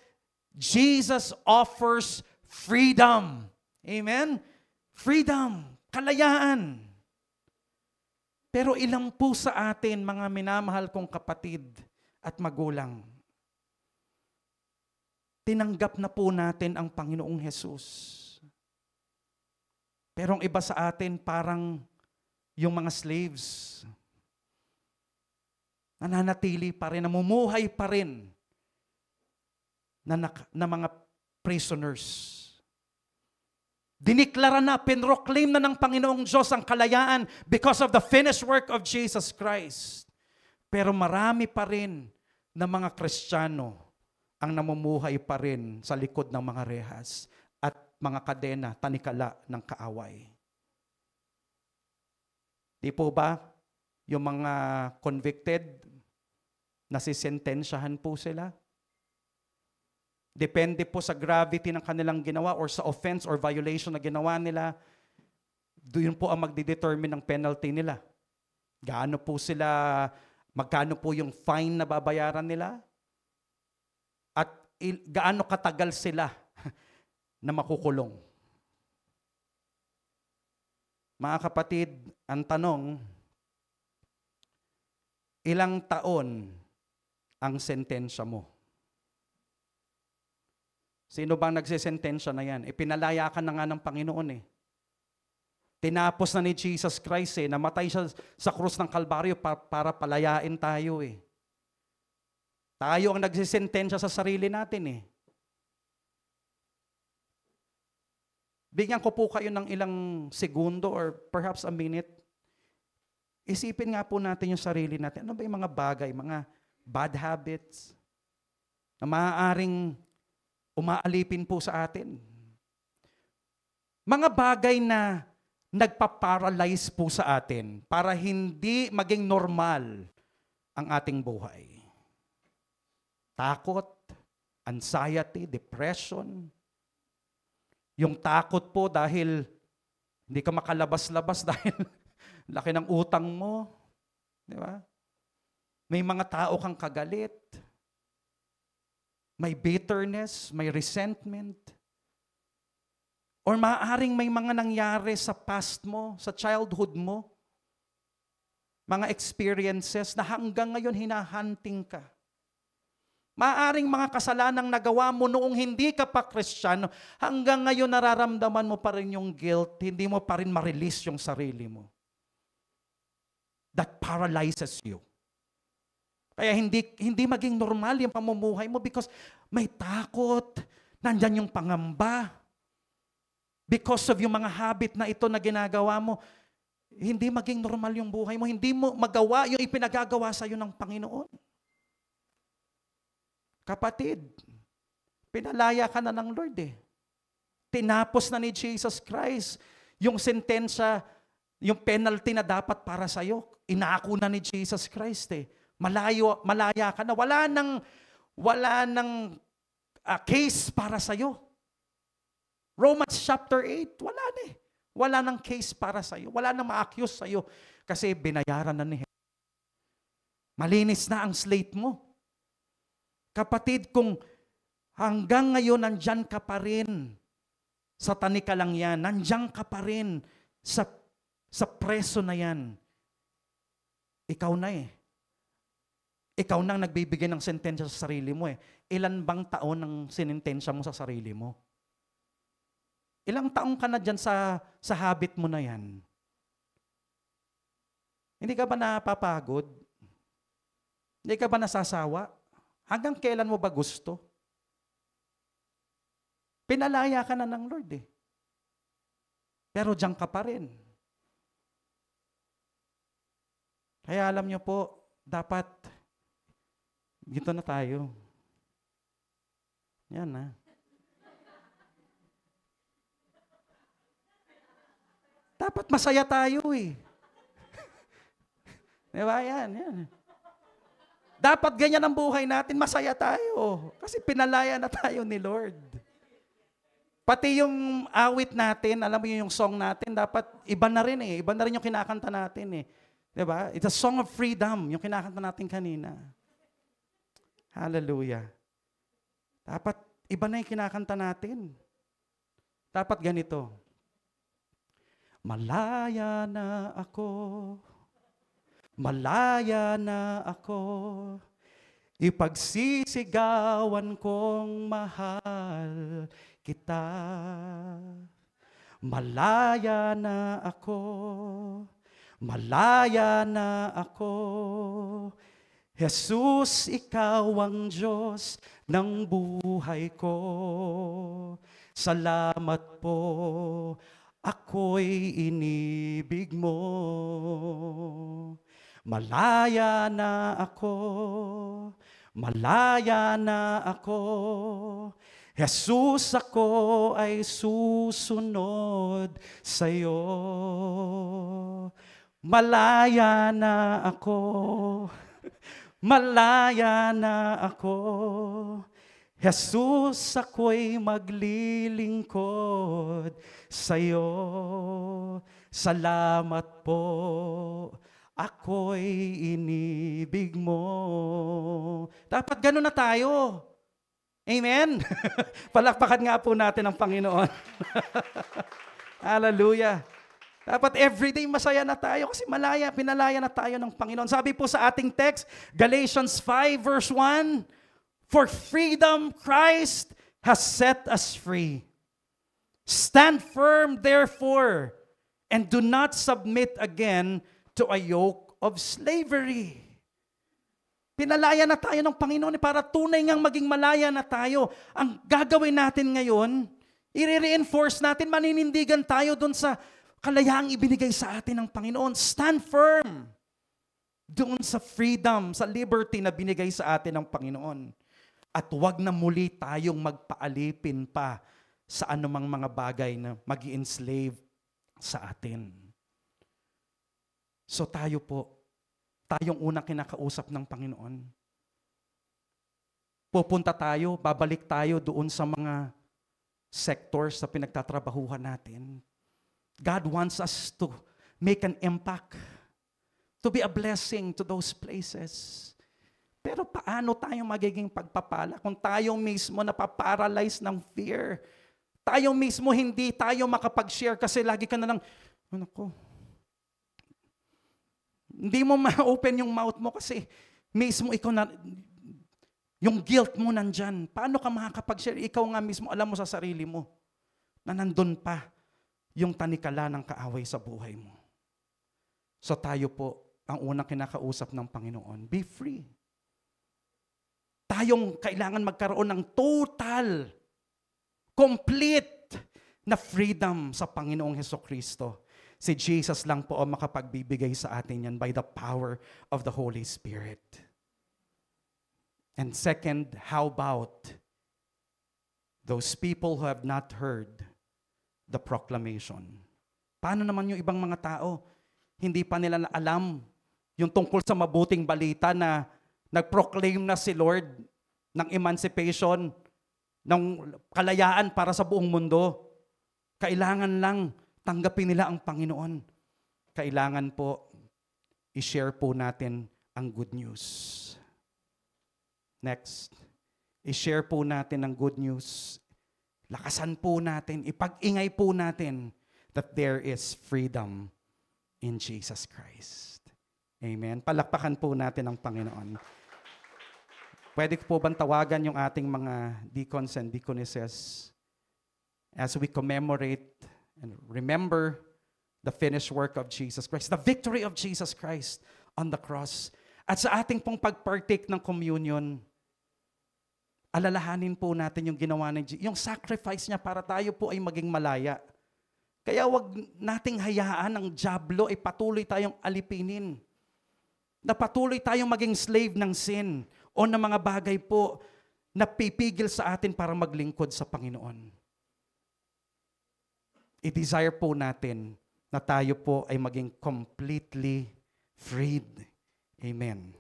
Jesus offers freedom. Amen? Freedom, kalayaan. Pero ilang po sa atin, mga minamahal kong kapatid at magulang, tinanggap na po natin ang Panginoong Jesus. Pero ang iba sa atin parang yung mga slaves, nananatili pa rin, namumuhay pa rin na mga prisoners. Diniklara na, pinroclaim na ng Panginoong Diyos ang kalayaan because of the finished work of Jesus Christ. Pero marami pa rin na mga Kristiyano ang namumuhay pa rin sa likod ng mga rehas at mga kadena, tanikala ng kaaway. Di po ba yung mga convicted, nasisentensyahan po sila? Depende po sa gravity ng kanilang ginawa or sa offense or violation na ginawa nila, doon po ang magdidetermine ng penalty nila. Magkano po yung fine na babayaran nila? At gaano katagal sila na makukulong? Mga kapatid, ang tanong, ilang taon ang sentensya mo? Sino bang nagsisentensya na yan? Pinalaya ka na nga ng Panginoon eh. Tinapos na ni Jesus Christ eh. Namatay siya sa krus ng Kalbaryo para palayain tayo eh. Tayo ang nagsisentensya sa sarili natin eh. Bigyan ko po kayo ng ilang segundo or perhaps a minute. Isipin nga po natin yung sarili natin. Ano ba yung mga bagay, mga bad habits na maaaring umaalipin po sa atin? Mga bagay na nagpa-paralyze po sa atin para hindi maging normal ang ating buhay. Takot, anxiety, depression. Yung takot po dahil hindi ka makalabas-labas dahil laki ng utang mo. Di ba? May mga tao kang kagalit. May bitterness, may resentment. Or maaaring may mga nangyari sa past mo, sa childhood mo. Mga experiences na hanggang ngayon hinahunting ka. Maaaring mga kasalanang nagawa mo noong hindi ka pa Kristiyano, hanggang ngayon nararamdaman mo pa rin yung guilt, hindi mo pa rin ma-release yung sarili mo. That paralyzes you. Kaya hindi maging normal yung pamumuhay mo because may takot, nandyan yung pangamba. Because of yung mga habit na ito na ginagawa mo, hindi maging normal yung buhay mo, hindi mo magawa yung ipinagagawa sa iyo ng Panginoon. Kapatid, pinalaya ka na ng Lord eh. Tinapos na ni Jesus Christ yung sentensya, yung penalty na dapat para sa iyo, inako na ni Jesus Christ eh. Malaya ka na. Wala nang case para sa iyo. Romans chapter 8, wala na eh. Wala nang case para sa iyo. Wala nang ma-accuse sa iyo kasi binayaran na ni Jesus. Malinis na ang slate mo. Kapatid, kung hanggang ngayon nandyan ka pa rin sa tanika lang yan, nandyan ka pa rin sa preso na yan, ikaw na eh. Ikaw nang nagbibigay ng sentensya sa sarili mo eh. Ilan bang taon ang sinintensya mo sa sarili mo? Ilang taong ka na dyan sa habit mo na yan? Hindi ka ba napapagod? Hindi ka ba nasasawa? Hanggang kailan mo ba gusto? Pinalaya ka na ng Lord eh. Pero dyan ka pa rin. Kaya alam nyo po, dapat, gito na tayo. Yan na. Dapat masaya tayo eh. Diba? Yan. Dapat ganyan ang buhay natin, masaya tayo. Kasi pinalaya na tayo ni Lord. Pati yung awit natin, alam mo yung song natin, dapat iba na rin eh. Iba na rin yung kinakanta natin eh. Diba? It's a song of freedom, yung kinakanta natin kanina. Hallelujah. Dapat iba na yung kinakanta natin. Dapat ganito. Malaya na ako. Malaya na ako, ipagsisigawan kong mahal kita. Malaya na ako, malaya na ako. Jesus, ikaw ang Diyos ng buhay ko. Salamat po, ako'y inibig mo. Malaya na ako, malaya na ako. Jesus, ako ay susunod sa'yo. Malaya na ako, malaya na ako. Jesus, ako'y maglilingkod sa'yo. Salamat po, ako'y inibig mo. Dapat gano'n na tayo. Amen? Palakpakan nga po natin ang Panginoon. Hallelujah. Dapat everyday masaya na tayo kasi pinalaya na tayo ng Panginoon. Sabi po sa ating text, Galatians 5 verse 1, for freedom Christ has set us free. Stand firm therefore, and do not submit again to a yoke of slavery. Pinalaya na tayo ng Panginoon para tunay ngang maging malaya na tayo. Ang gagawin natin ngayon, i-reinforce natin, maninindigan tayo doon sa kalayaang ibinigay sa atin ng Panginoon. Stand firm doon sa freedom, sa liberty na binigay sa atin ng Panginoon. At huwag na muli tayong magpaalipin pa sa anumang mga bagay na mag-i-enslave sa atin. So tayo po, tayong unang kinakausap ng Panginoon. Pupunta tayo, babalik tayo doon sa mga sectors na pinagtatrabahuhan natin. God wants us to make an impact, to be a blessing to those places. Pero paano tayo magiging pagpapala kung tayo mismo napaparalyze ng fear? Tayo mismo hindi tayo makapag-share kasi lagi ka na lang, ko. Hindi mo ma-open yung mouth mo kasi mismo ikaw na, yung guilt mo nandyan. Paano ka makakapag-share? Ikaw nga mismo, alam mo sa sarili mo na nandun pa yung tanikala ng kaaway sa buhay mo. So tayo po, ang unang kinakausap ng Panginoon, be free. Tayong kailangan magkaroon ng total, complete na freedom sa Panginoong Hesukristo. Si Jesus lang po ang makapagbibigay sa atin yan by the power of the Holy Spirit. And second, how about those people who have not heard the proclamation? Paano naman yung ibang mga tao? Hindi pa nila alam yung tungkol sa mabuting balita na nag-proclaim na si Lord ng emancipation, ng kalayaan para sa buong mundo. Kailangan lang tanggapin nila ang Panginoon. Kailangan po, i-share po natin ang good news. Next, i-share po natin ang good news. Lakasan po natin, ipag-ingay po natin that there is freedom in Jesus Christ. Amen. Palakpakan po natin ang Panginoon. Pwede po bang tawagan yung ating mga deacons and deaconesses as we commemorate and remember the finished work of Jesus Christ, the victory of Jesus Christ on the cross. At sa ating pong pag-partake ng communion, alalahanin po natin yung ginawa ng yung sacrifice niya para tayo po ay maging malaya. Kaya wag nating hayaan ang dyablo ay patuloy tayong alipinin. na patuloy tayong maging slave ng sin o ng mga bagay po na pipigil sa atin para maglingkod sa Panginoon. I-desire po natin na tayo po ay maging completely freed. Amen.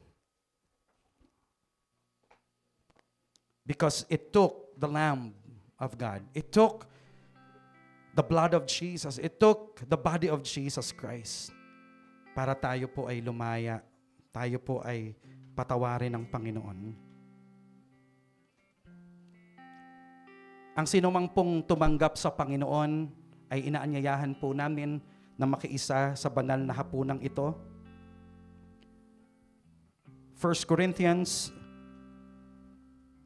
Because it took the Lamb of God. It took the blood of Jesus. It took the body of Jesus Christ para tayo po ay lumaya. Tayo po ay patawarin ng Panginoon. Ang sinumang pong tumanggap sa Panginoon ay inaanyayahan po namin na makiisa sa banal na hapunang ito. 1 Corinthians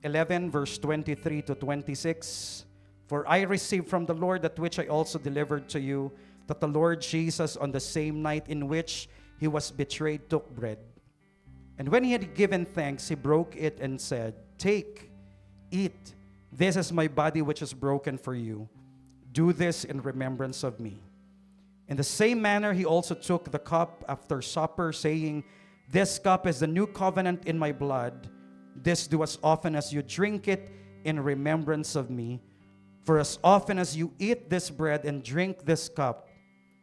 11 verse 23 to 26. For I received from the Lord that which I also delivered to you, that the Lord Jesus on the same night in which he was betrayed took bread. And when he had given thanks, he broke it and said, Take, eat, this is my body which is broken for you. Do this in remembrance of me. In the same manner, he also took the cup after supper, saying, This cup is the new covenant in my blood. This do as often as you drink it in remembrance of me. For as often as you eat this bread and drink this cup,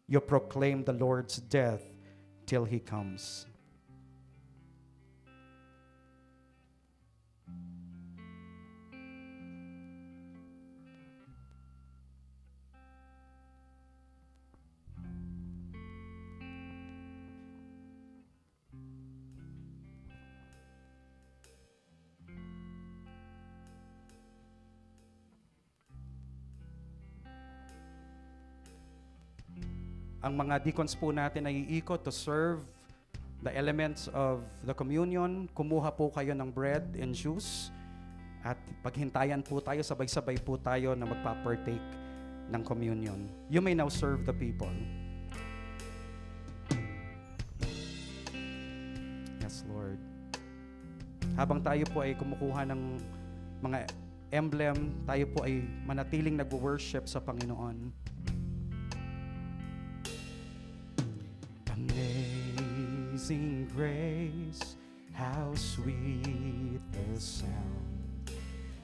you proclaim the Lord's death till he comes. Ang mga deacons po natin ay iikot to serve the elements of the communion. Kumuha po kayo ng bread and juice at paghintayan po tayo, sabay-sabay po tayo na magpa-partake ng communion. You may now serve the people. Yes, Lord. Habang tayo po ay kumukuha ng mga emblem, tayo po ay manatiling nag-worship sa Panginoon. Amazing grace, how sweet the sound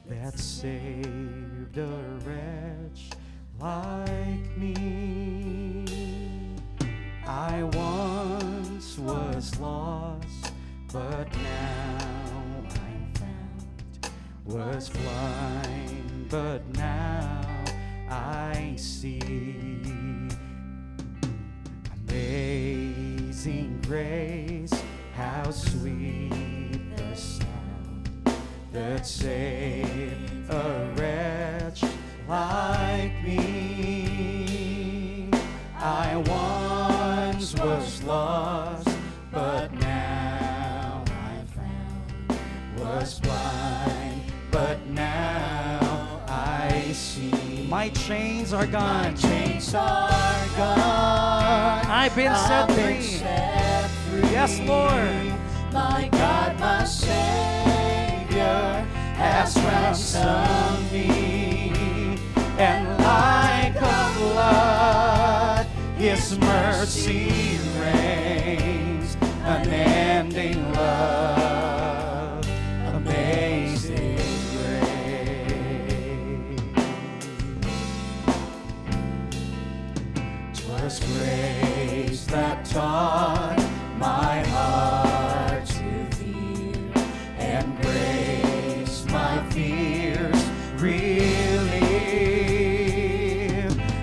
that saved a wretch like me. I once was lost, but now I'm found. Was blind, but now I see. Amazing grace, how sweet the sound that saved a wretch like me. I once was lost, but now I'm found. Was blind, but now I see. My chains are gone. My chains are gone. I've been set free. Yes, Lord. My God, my Savior, has ransomed me. And like a flood, His mercy reigns. Unending love, amazing grace. 'Twas grace that taught my heart to fear, and grace my fears relieve.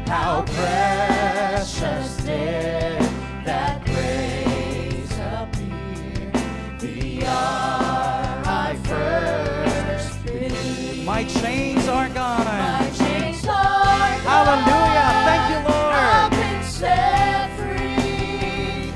How precious did that grace appear the hour I first believed. My chains are gone. My chains are gone. Hallelujah. Thank you, Lord. I've been set free.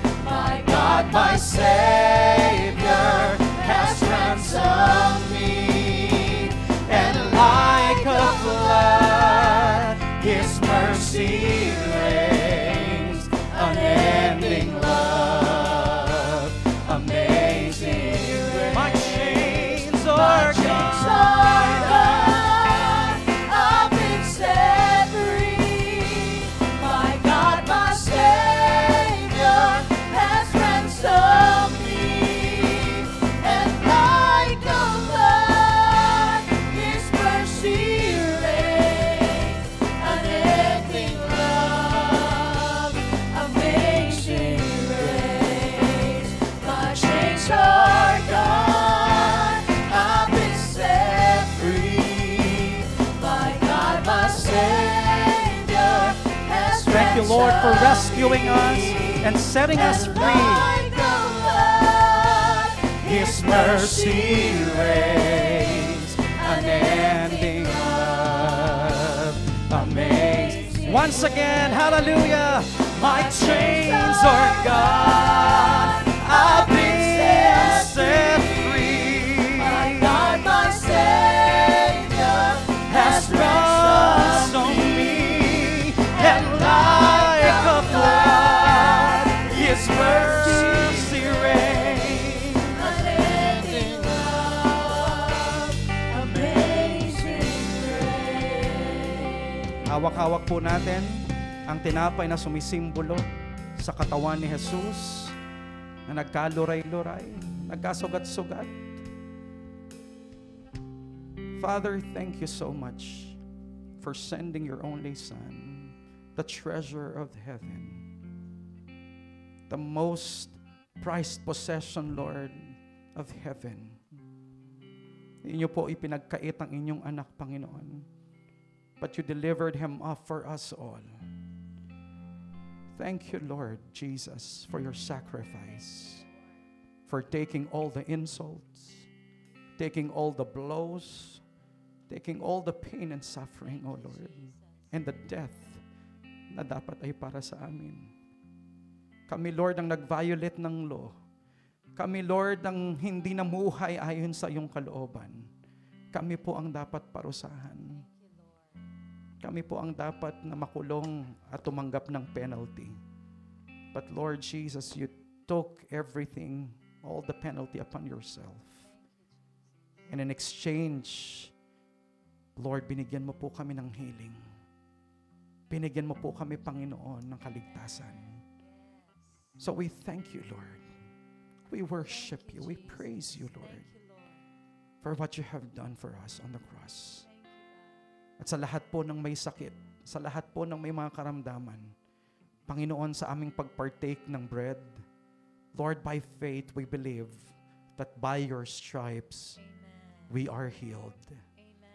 Lord, for rescuing us and setting us free. His mercy reigns, unending love, amazing. Once again, hallelujah. My chains are gone, I've been set free. My God, my Savior, has ransomed me, and like a flood, His mercy reigns. Unending love, amazing grace. Hawak-hawak po natin ang tinapay na sumisimbolo sa katawan ni Jesus na nagkaluray-luray, nagkasugat-sugat. Father, thank you so much for sending your only Son, the treasure of heaven, the most prized possession, Lord, of heaven. Inyo po ipinagkait ang inyong anak, Panginoon, but you delivered Him up for us all. Thank you, Lord Jesus, for your sacrifice, for taking all the insults, taking all the blows, taking all the pain and suffering, O Lord, and the death na dapat ay para sa amin. Kami, Lord, ang nag-violate ng law. Kami, Lord, ang hindi namuhay ayon sa iyong kalooban. Kami po ang dapat parusahan. Kami po ang dapat na makulong at tumanggap ng penalty. But Lord Jesus, you took everything, all the penalty upon yourself. And in exchange, Lord, binigyan mo po kami ng healing. Binigyan mo po kami, Panginoon, ng kaligtasan. So we thank you, Lord. We worship you. We praise you, Lord, for what you have done for us on the cross. At sa lahat po ng may sakit, sa lahat po ng may mga karamdaman, Panginoon, sa aming pagpartake ng bread, Lord, by faith, we believe that by your stripes, we are healed.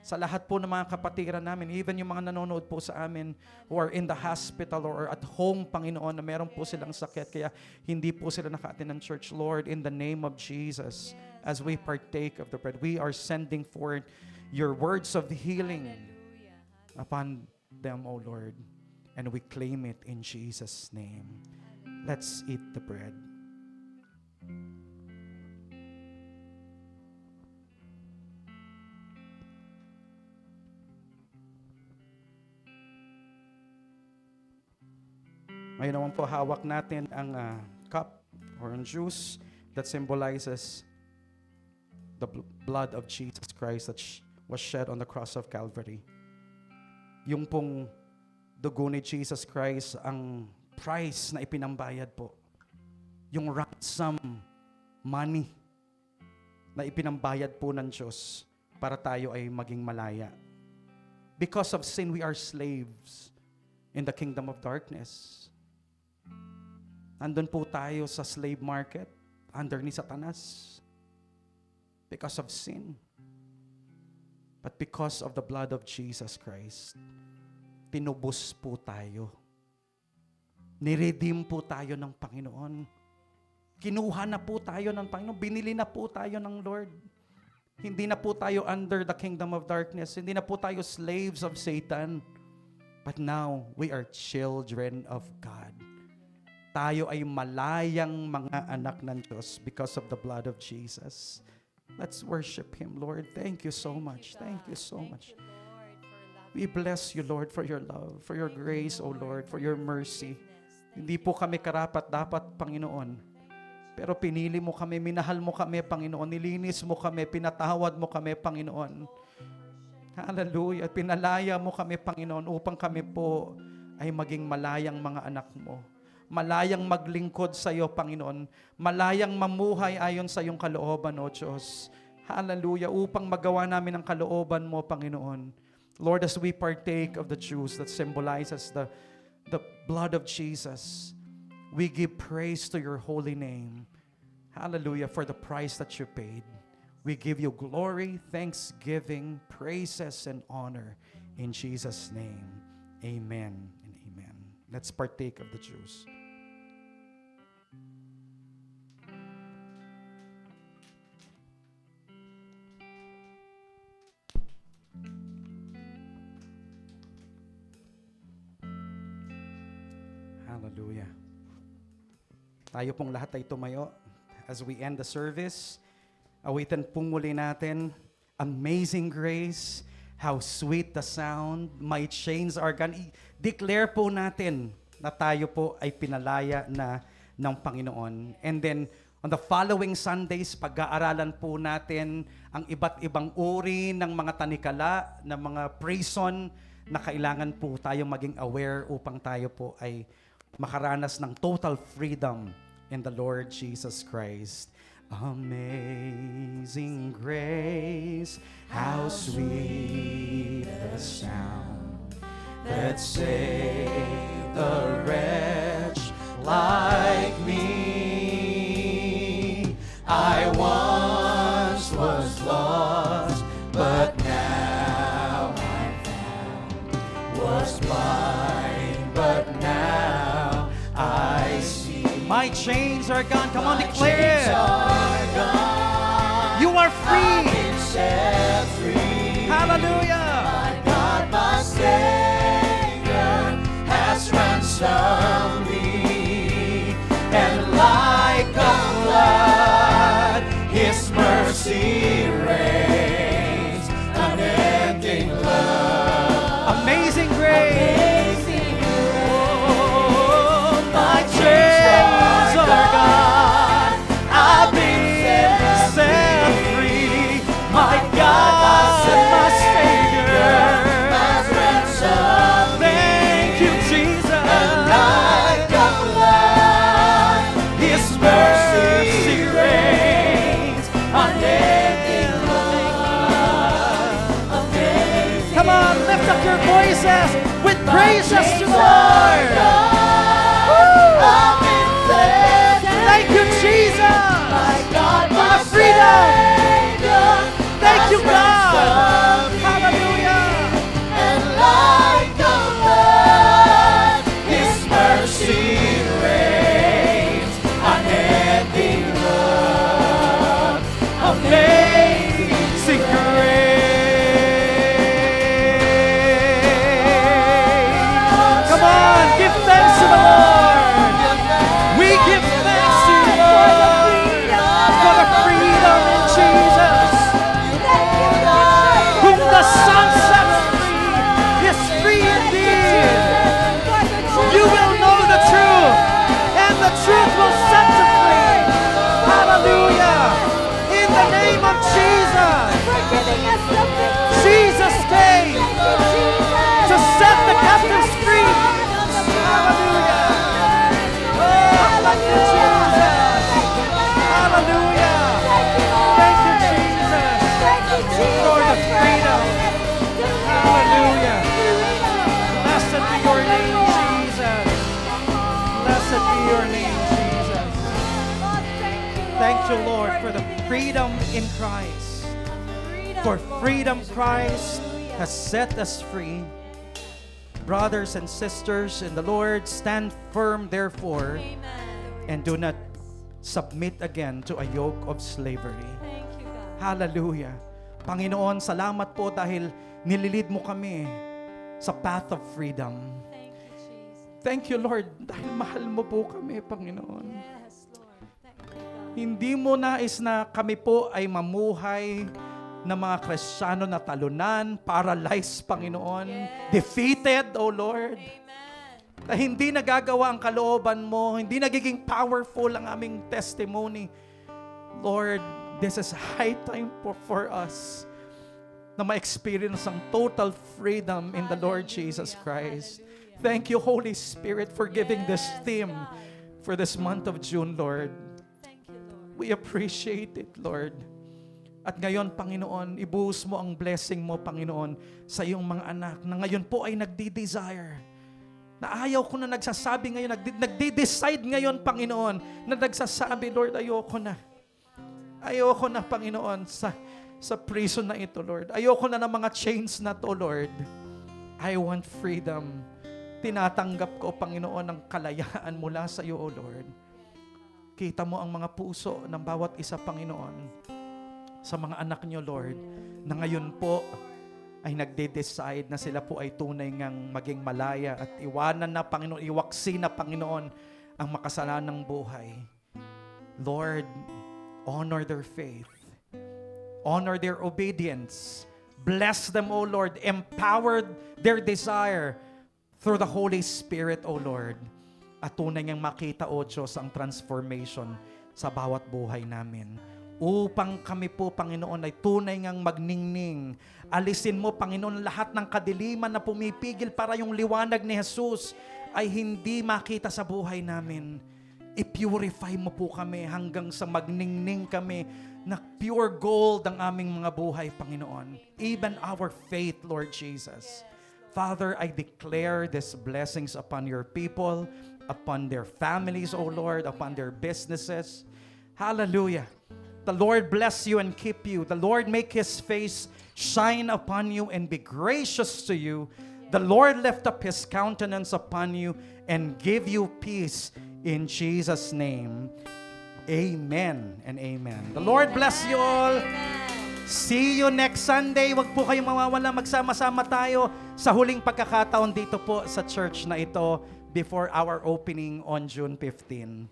Sa lahat po ng mga kapatiran namin, even yung mga nanonood po sa amin who are in the hospital or at home, Panginoon, na meron po silang sakit, kaya hindi po sila naka-attend ng church, Lord, in the name of Jesus, as we partake of the bread, we are sending forth your words of healing upon them, O Lord, and we claim it in Jesus' name. Let's eat the bread. Ngayon naman po, hawak natin ang cup or ang juice that symbolizes the blood of Jesus Christ that was shed on the cross of Calvary. Yung pong dugo ni Jesus Christ, ang price na ipinambayad po. Yung ransom money na ipinambayad po ng Diyos para tayo ay maging malaya. Because of sin, we are slaves in the kingdom of darkness. Nandun po tayo sa slave market, under ni Satanas. Because of sin. But because of the blood of Jesus Christ, tinubos po tayo. Niredeem po tayo ng Panginoon. Kinuha na po tayo ng Panginoon. Binili na po tayo ng Lord. Hindi na po tayo under the kingdom of darkness. Hindi na po tayo slaves of Satan. But now, we are children of God. Tayo ay malayang mga anak ng Diyos because of the blood of Jesus. Let's worship Him, Lord. Thank you so much. Thank you so much. We bless you, Lord, for your love, for your grace, O Lord, for your mercy. Hindi po kami karapat-dapat, Panginoon. Pero pinili mo kami, minahal mo kami, Panginoon. Nilinis mo kami, pinatawad mo kami, Panginoon. Hallelujah. Pinalaya mo kami, Panginoon, upang kami po ay maging malayang mga anak mo. Malayang maglingkod sa iyo, Panginoon. Malayang mamuhay ayon sa iyong kalooban, O Diyos. Hallelujah. Upang magawa namin ang kalooban mo, Panginoon. Lord, as we partake of the juice that symbolizes the blood of Jesus, we give praise to your holy name. Hallelujah, for the price that you paid. We give you glory, thanksgiving, praises, and honor. In Jesus' name, amen and amen. Let's partake of the juice. Hallelujah. Tayo pong lahat ay tumayo as we end the service. Awitan pong muli natin, Amazing Grace, how sweet the sound, my chains are gone. Declare po natin na tayo po ay pinalaya na ng Panginoon. And then, on the following Sundays, pag-aaralan po natin ang iba't ibang uri ng mga tanikala, ng mga praise song na kailangan po tayong maging aware upang tayo po ay makaranas ng total freedom in the Lord Jesus Christ. Amazing grace, how sweet the sound that saved a wretch like me. I once was lost, but now I'm found. Was blind, but now I see. My chains are gone. Come on, declare it. You are free. Set free. Hallelujah. My God, my Savior, has ransomed me. And like a flood, His mercy reigns, unending love. Amazing grace. Amazing grace. My chains are gone. I've been set free. My God, my Savior, has ransomed me. Thank you, Jesus. And like a flood, His mercy reigns, unending love. Come on, lift up your voices with praises to the Lord. Thank you, Jesus. My God, my freedom. Thank you, God. Hallelujah. And like a flood, His mercy reigns, unending love, amazing grace. Come on, give thanks to the Lord. We give thanks to you, Lord, for the freedom in Jesus. Whom the Son sets free is free indeed. You will know the truth, and the truth will set you free. Hallelujah. In the name of Jesus. Jesus came to set the captives free. Hallelujah. Oh, thank you, Jesus. Hallelujah. Thank you, Jesus, for the freedom. Hallelujah. Blessed be your name, Jesus. Blessed be your name, Jesus. Thank you, Lord, for the freedom in Christ. For freedom, Christ has set us free. Brothers and sisters in the Lord, stand firm, therefore, and do not submit again to a yoke of slavery. Thank you, God. Hallelujah. Panginoon, salamat po dahil nililid mo kami sa path of freedom. Thank you, Jesus. Thank you, Lord, dahil mahal mo po kami, Panginoon. Yes, Lord. Thank you, God. Hindi mo nais na kami po ay mamuhay na mga Kristiyano na talunan, paralyzed, Panginoon, Yes. defeated, O Lord. Amen. Na hindi nagagawa ang kalooban mo, hindi nagiging powerful ang aming testimony. Lord, this is high time for us na ma-experience ang total freedom in the Lord Jesus Christ. Hallelujah. Thank you, Holy Spirit, for giving this Yes, theme God. for this month of June, Lord. Thank you, Lord. We appreciate it, Lord. At ngayon, Panginoon, ibuhos mo ang blessing mo, Panginoon, sa iyong mga anak na ngayon po ay nagdi-desire. Na ayaw ko na nagsasabi ngayon, nagdi-decide ngayon, Panginoon, na nagsasabi, Lord, ayoko na. Ayoko na, Panginoon, sa prison na ito, Lord. Ayoko na ng mga chains na to, Lord. I want freedom. tinatanggap ko, Panginoon, ang kalayaan mula sa iyo, O Lord. Kita mo ang mga puso ng bawat isa, Panginoon, sa mga anak niyo, Lord, na ngayon po ay nagde-decide na sila po ay tunay ngang maging malaya at iwanan na, Panginoon, iwaksi na, Panginoon, ang makasalanang buhay. Lord, honor their faith. Honor their obedience. Bless them, O Lord. Empower their desire through the Holy Spirit, O Lord. At tunay ngang makita, O Diyos, ang transformation sa bawat buhay namin. Upang kami po, Panginoon, ay tunay ngang magningning. Alisin mo, Panginoon, lahat ng kadiliman na pumipigil para yung liwanag ni Jesus ay hindi makita sa buhay namin. I-purify mo po kami hanggang sa magningning kami na pure gold ang aming mga buhay, Panginoon. Even our faith, Lord Jesus. Father, I declare these blessings upon your people, upon their families, O Lord, upon their businesses. Hallelujah. The Lord bless you and keep you. The Lord make His face shine upon you and be gracious to you. The Lord lift up His countenance upon you and give you peace in Jesus' name. Amen and amen. The Lord bless you all. See you next Sunday. Huwag po kayong mawawala. Magsama-sama tayo sa huling pagkakataon dito po sa church na ito before our opening on June 15.